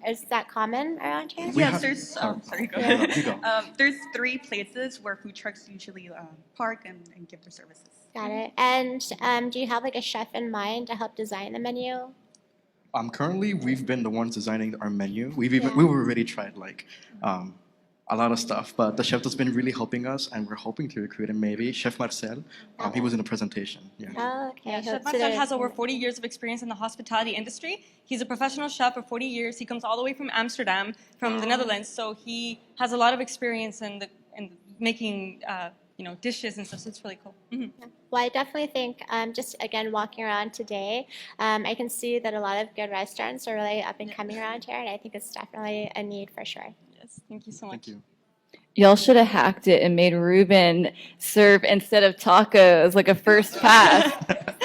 N: is that common around here?
S: yes, there's. Sorry, go ahead.
T: You go.
S: There's 3 places where food trucks usually park and give their services.
N: Got it. And do you have like a chef in mind to help design the menu?
T: Currently, we've been the ones designing our menu. We've already tried like a lot of stuff, but the chef has been really helping us, and we're hoping to recruit him maybe. Chef Marcel, he was in the presentation. Yeah.
N: Oh, okay.
U: Yeah, Chef Marcel has over 40 years of experience in the hospitality industry. He's a professional chef for 40 years. He comes all the way from Amsterdam, from the Netherlands, so he has a lot of experience in making dishes and stuff, so it's really cool. Mm-hmm.
N: Well, I definitely think just again walking around today, I can see that a lot of good restaurants are really up and coming around here, and I think it's definitely a need for sure.
U: Yes, thank you so much.
T: Thank you.
P: Y'all should have hacked it and made Ruben serve instead of tacos, like a first pass.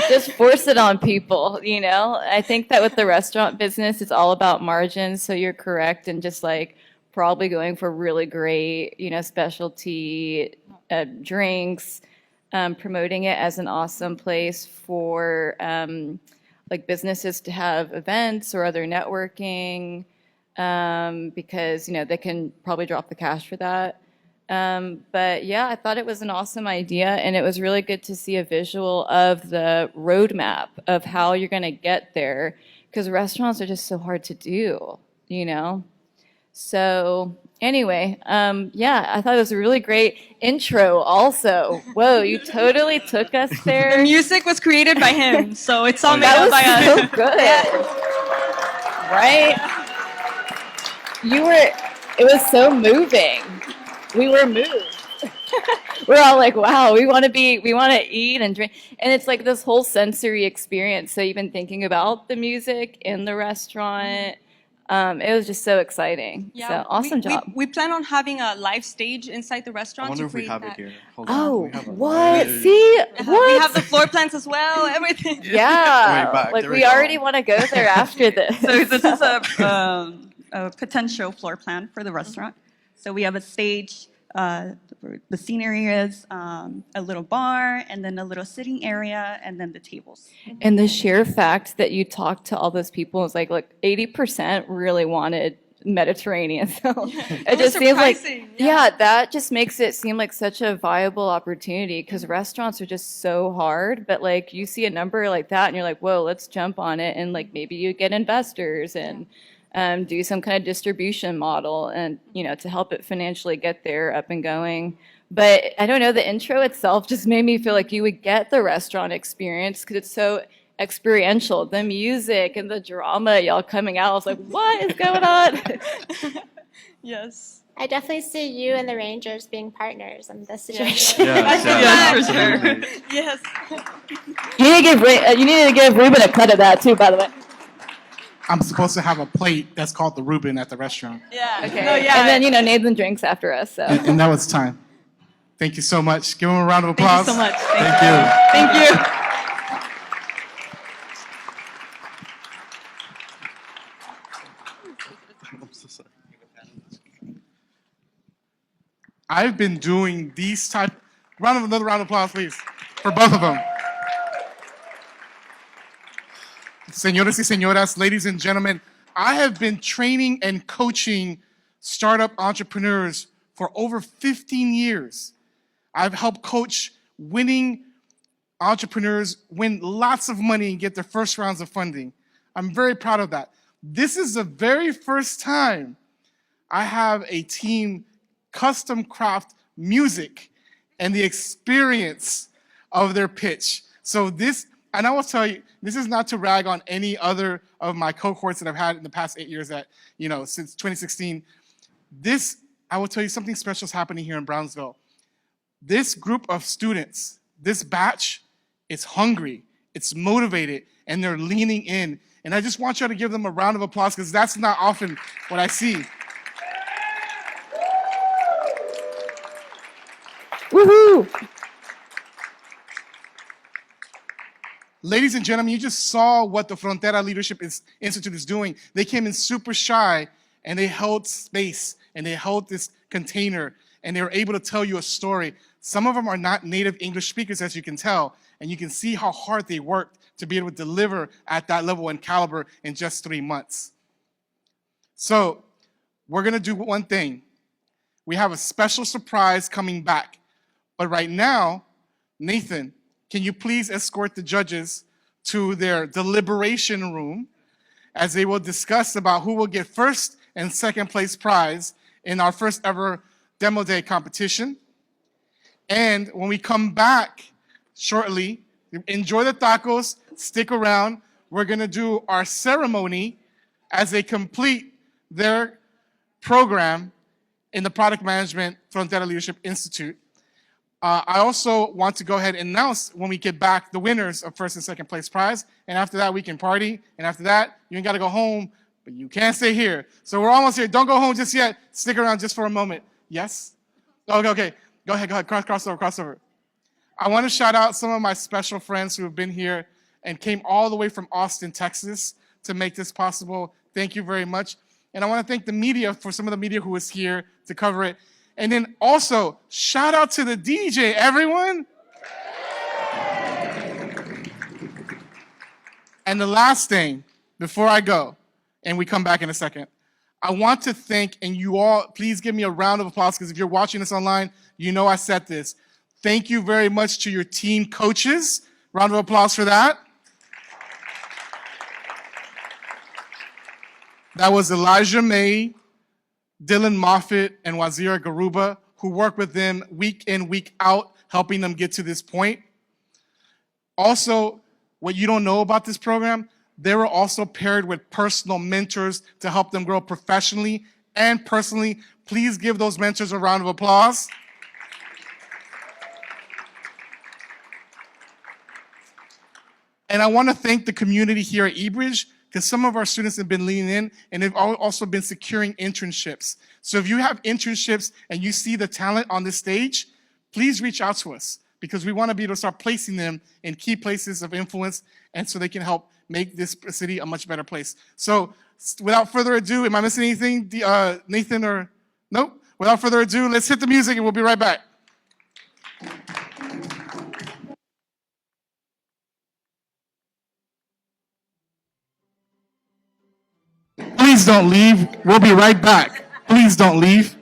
P: Just force it on people, you know? I think that with the restaurant business, it's all about margins, so you're correct, and just like probably going for really great, specialty drinks, promoting it as an awesome place for like businesses to have events or other networking. Because they can probably drop the cash for that. But yeah, I thought it was an awesome idea, and it was really good to see a visual of the roadmap of how you're going to get there, because restaurants are just so hard to do, So anyway, yeah, I thought it was a really great intro also. Whoa, you totally took us there.
U: The music was created by him, so it's all made up by us.
P: That was so good. Right? It was so moving. We were moved. We're all like, wow, we want to eat and drink. And it's like this whole sensory experience. So even thinking about the music in the restaurant, it was just so exciting.
U: Yeah,
P: so awesome job.
U: We plan on having a live stage inside the restaurant.
T: I wonder
U: to
T: if we
U: create
T: have
U: that.
T: it here. Hold
P: Oh,
T: on.
P: what? See? What?
U: We have the floor plans as well, everything.
P: Yeah.
T: Way back.
P: Like
T: There
P: we
T: we go.
P: already want to go there after this.
S: So this is a potential floor plan for the restaurant. So we have a stage, the scene areas, a little bar, and then a little sitting area, and then the tables.
P: And the sheer fact that you talked to all those people is like 80% really wanted Mediterranean. So it just seems like, yeah, that just makes it seem like such a viable opportunity, because restaurants are just so hard. But like you see a number like that and you're like, whoa, let's jump on it. And like maybe you get investors and do some kind of distribution model and, to help it financially get there up and going. But I don't know, the intro itself just made me feel like you would get the restaurant experience, because it's so experiential. The music and the drama, y'all coming out, I was like, what is going on?
U: Yes.
N: I definitely see you and the Rangers being partners in this situation.
U: Yeah, for sure. Yes.
P: You need to give Ruben a cut of that too, by the way.
I: I'm supposed to have a plate that's called the Reuben at the restaurant.
U: Yeah.
P: Okay.
U: No, yeah.
P: And then, Nathan drinks after us. So.
I: And that was time. Thank you so much. Give him a round of applause.
U: Thank you so much.
I: Thank you.
U: Thank you.
T: I'm so sorry.
I: I've been doing these type. Another round of applause, please, for both of them. Señores y señoras, ladies and gentlemen, I have been training and coaching startup entrepreneurs for over 15 years. I've helped coach winning entrepreneurs win lots of money and get their first rounds of funding. I'm very proud of that. This is the very first time I have a team custom craft music and the experience of their pitch. So this, and I will tell you, this is not to rag on any other of my cohorts that I've had in the past 8 years that, since 2016. This, I will tell you, something special is happening here in Brownsville. This group of students, this batch, is hungry, it's motivated, and they're leaning in. And I just want you to give them a round of applause because that's not often what I see.
D: Woohoo!
I: Ladies and gentlemen, you just saw what the Frontera Leadership Institute is doing. They came in super shy, and they held space, and they held this container, and they were able to tell you a story. Some of them are not native English speakers, as you can tell, and you can see how hard they worked to be able to deliver at that level and caliber in just 3 months. So we're going to do one thing. We have a special surprise coming back. But right now, Nathan, can you please escort the judges to their deliberation room as they will discuss about who will get first and second place prize in our first ever Demo Day competition. And when we come back shortly, enjoy the tacos, stick around. We're gonna do our ceremony as they complete their program in the Product Management Frontera Leadership Institute. I also want to go ahead and announce when we get back the winners of first and second place prize. And after that, we can party. And after that, you ain't got to go home, but you can't stay here. So we're almost here. Don't go home just yet. Stick around just for a moment. Yes? Okay. Go ahead. Cross over. I want to shout out some of my special friends who have been here and came all the way from Austin, Texas to make this possible. Thank you very much. And I want to thank the media for some of the media who was here to cover it. And then also, shout out to the DJ, everyone. And the last thing, before I go, and we come back in a second, I want to thank, and you all, please give me a round of applause, because if you're watching this online, you know I said this. Thank you very much to your team coaches. Round of applause for that. That was Elijah May, Dylan Moffitt, and Wazira Garuba, who work with them week in, week out, helping them get to this point. Also, what you don't know about this program, they were also paired with personal mentors to help them grow professionally and personally. Please give those mentors a round of applause. And I want to thank the community here at eBridge, because some of our students have been leaning in, and they've also been securing internships. So if you have internships and you see the talent on this stage, please reach out to us, because we want to be able to start placing them in key places of influence, and so they can help make this city a much better place. So without further ado, am I missing anything, Nathan, or nope? Without further ado, let's hit the music and we'll be right back. Please don't leave. We'll be right back. Please don't leave.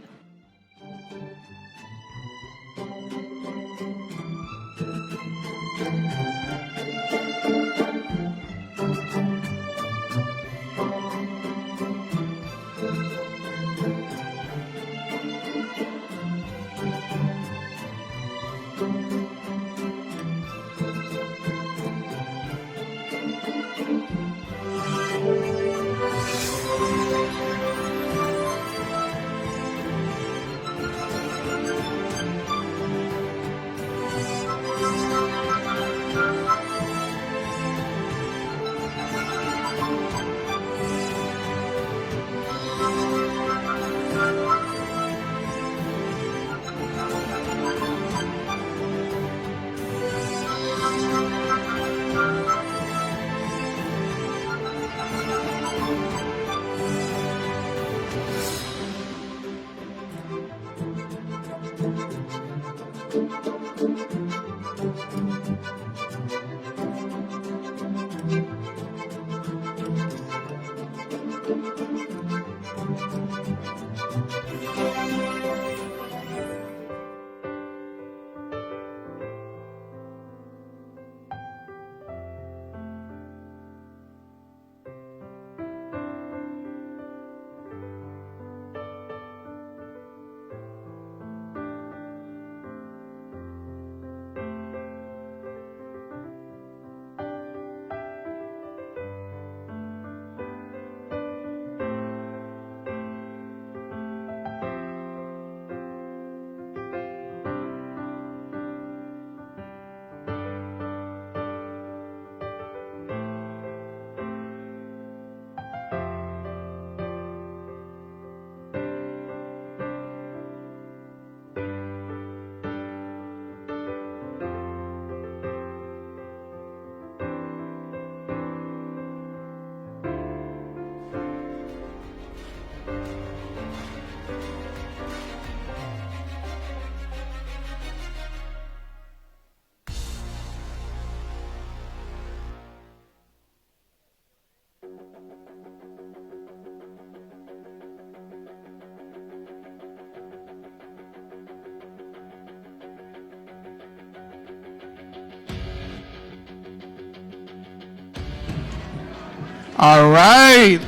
I: All right.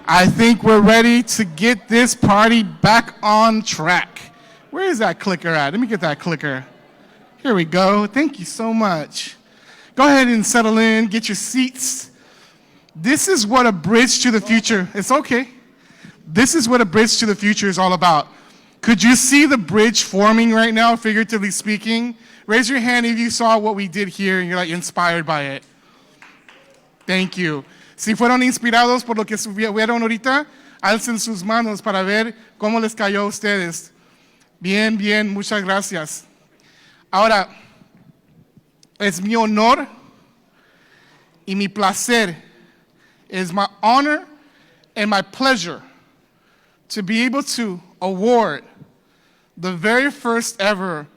I: I think we're ready to get this party back on track. Where is that clicker at? Let me get that clicker. Here we go. Thank you so much. Go ahead and settle in, get your seats. This is what a bridge to the future, it's okay. This is what a bridge to the future is all about. Could you see the bridge forming right now, figuratively speaking? Raise your hand if you saw what we did here and you're like inspired by it. Thank you. Si fueron inspirados por lo que vieron ahorita, alcen sus manos para ver cómo les cayó a ustedes. Bien, bien, muchas gracias. Ahora, es mi honor y mi placer, it's my honor and my pleasure to be able to award the very first ever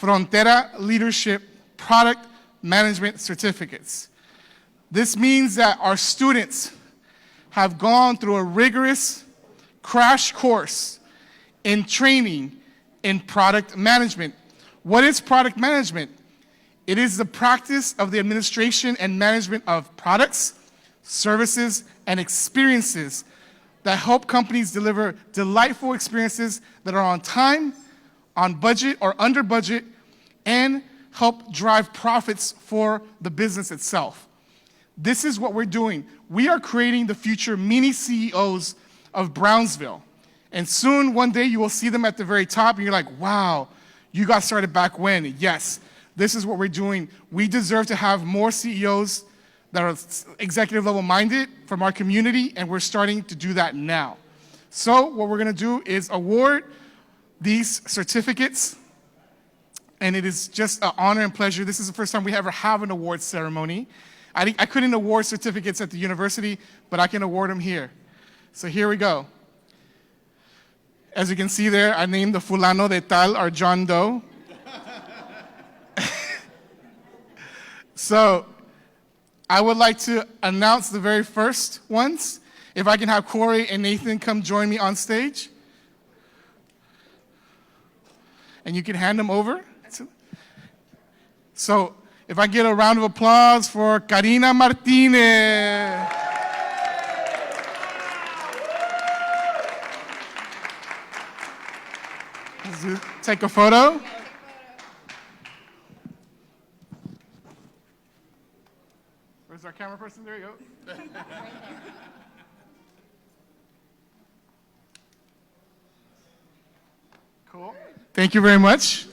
I: Frontera Leadership Product Management Certificates. This means that our students have gone through a rigorous crash course in training in product management. What is product management? It is the practice of the administration and management of products, services, and experiences that help companies deliver delightful experiences that are on time, on budget or under budget, and help drive profits for the business itself. This is what we're doing. We are creating the future mini CEOs of Brownsville. And soon, one day, you will see them at the very top, and you're like, wow, you got started back when? Yes, this is what we're doing. We deserve to have more CEOs that are executive level minded from our community, and we're starting to do that now. So what we're gonna do is award these certificates, and it is just an honor and pleasure. This is the first time we ever have an awards ceremony. I couldn't award certificates at the university, but I can award them here. So here we go. As you can see there, I named the Fulano de Tal, or John Doe. So I would like to announce the very first ones. If I can have Corey and Nathan come join me on stage. And you can hand them over. So if I get a round of applause for Karina Martinez. Take a photo. Where's our camera person? There you go. Cool. Thank you very much.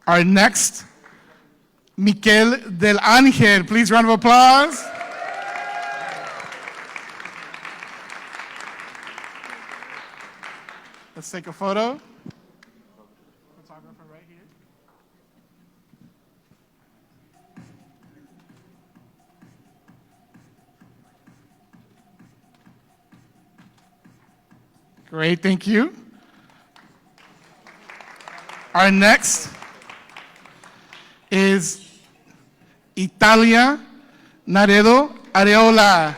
I: Our next, Miquel del Ángel. Please, round of applause. Let's take a photo. Photographer right here. Great, thank you. Our next is Italia Naredo Areola.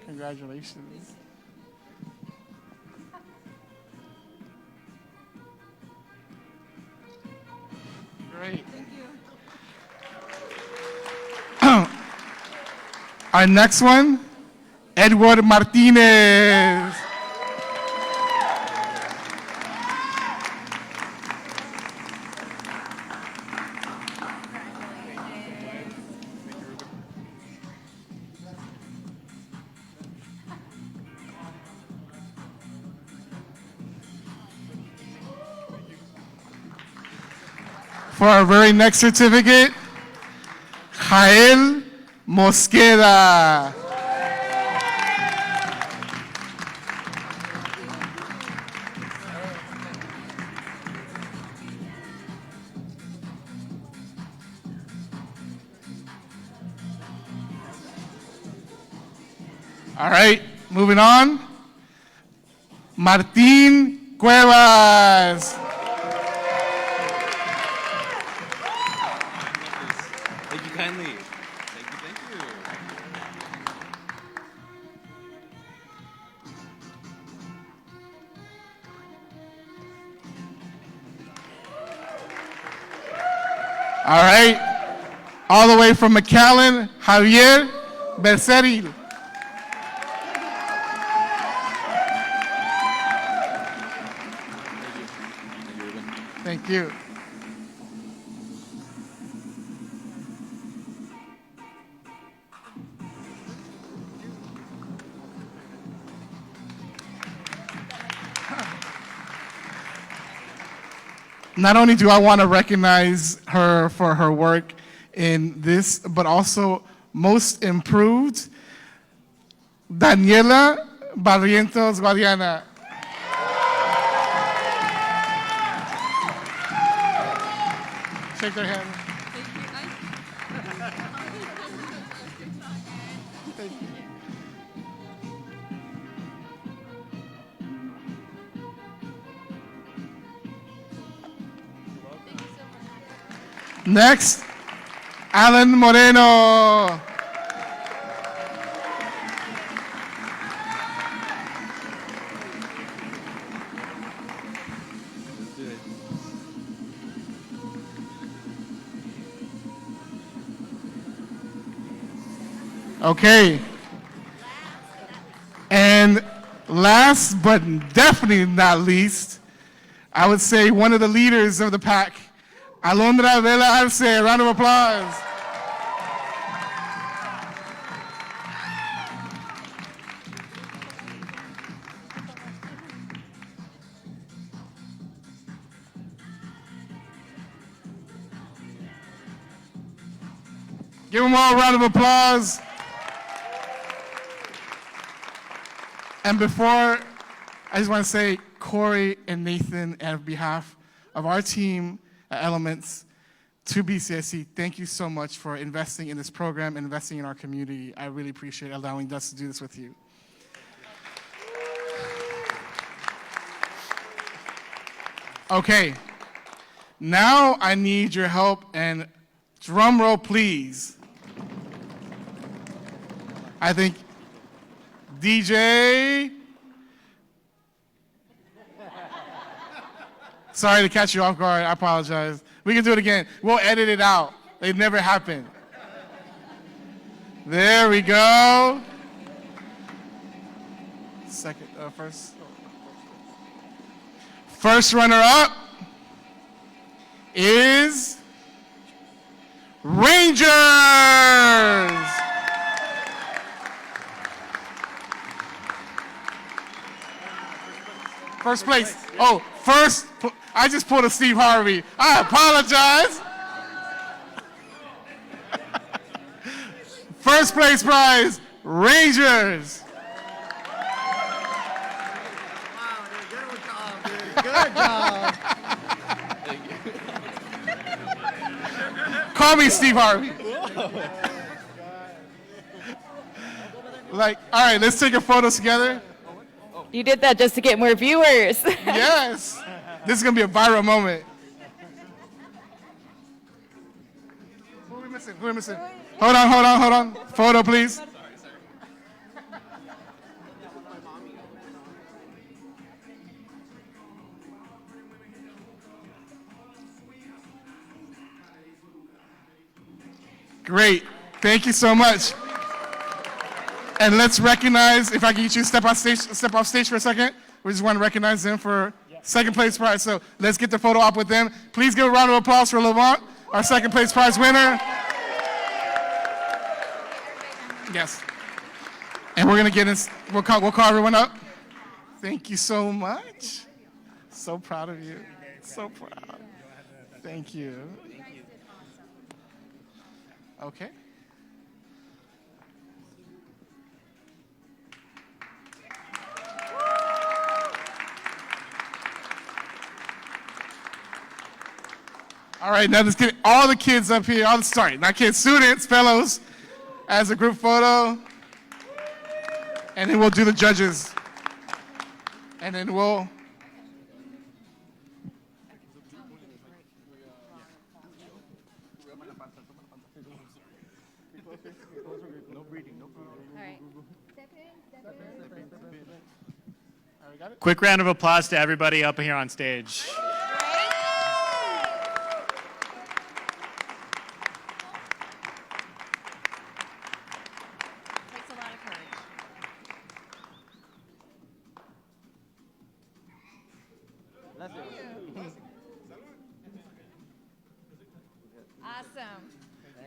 I: Congratulations. Great. Thank you. Our next one, Edward Martinez. For our very next certificate, Jael Mosqueda. All right, moving on. Martín Cuevas.
J: Thank you kindly. Thank you.
I: All right. All the way from McAllen, Javier Becerril. Thank you. Not only do I want to recognize her for her work in this, but also most improved, Daniela Barrientos Guadiana. Shake their hand. Next, Alan Moreno. Okay. And last but definitely not least, I would say one of the leaders of the pack, Alondra Vela Arce. Round of applause. Give them all a round of applause. And before, I just want to say, Corey and Nathan, on behalf of our team at Elements to BCIC, thank you so much for investing in this program, investing in our community. I really appreciate allowing us to do this with you. Okay, now I need your help, and drum roll, please. I think DJ. Sorry to catch you off guard. I apologize. We can do it again. We'll edit it out. It never happened. There we go. First runner-up is Rangers. First place. Oh, first. I just pulled a Steve Harvey. I apologize. First place prize, Rangers.
A: Good job.
I: Call me Steve Harvey. Like, all right, let's take a photo together.
P: You did that just to get more viewers.
I: Yes. This is going to be a viral moment. Who are we missing? Who are we missing? Hold on. Photo, please. Great. Thank you so much. And let's recognize, if I can get you to step off stage for a second. We just want to recognize them for second place prize. So let's get the photo up with them. Please give a round of applause for Levant, our second place prize winner. Yes. And we're going to get in, we'll call everyone up. Thank you so much. So proud of you. So proud. Thank you. Okay. All right, now let's get all the kids up here. Not kids, students, fellows, as a group photo. And then we'll do the judges. And then we'll.
A: Quick round of applause to everybody up here on stage.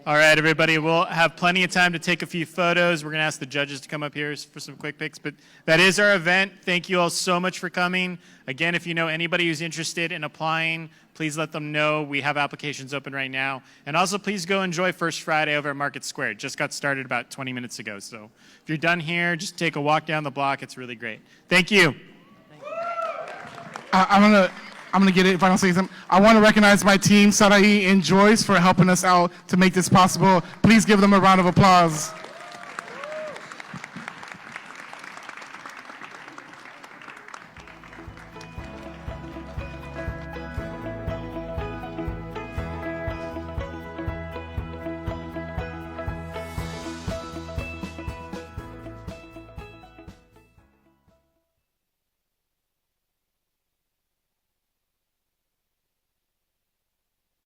A: All right, everybody, we'll have plenty of time to take a few photos. We're going to ask the judges to come up here for some quick pics, but that is our event. Thank you all so much for coming. Again, if you know anybody who's interested in applying, please let them know. We have applications open right now. And also, please go enjoy First Friday over at Market Square. It just got started about 20 minutes ago. So if you're done here, just take a walk down the block. It's really great. Thank you.
I: I'm gonna get it if I don't say something. I want to recognize my team, Sarai and Joyce, for helping us out to make this possible. Please give them a round of applause.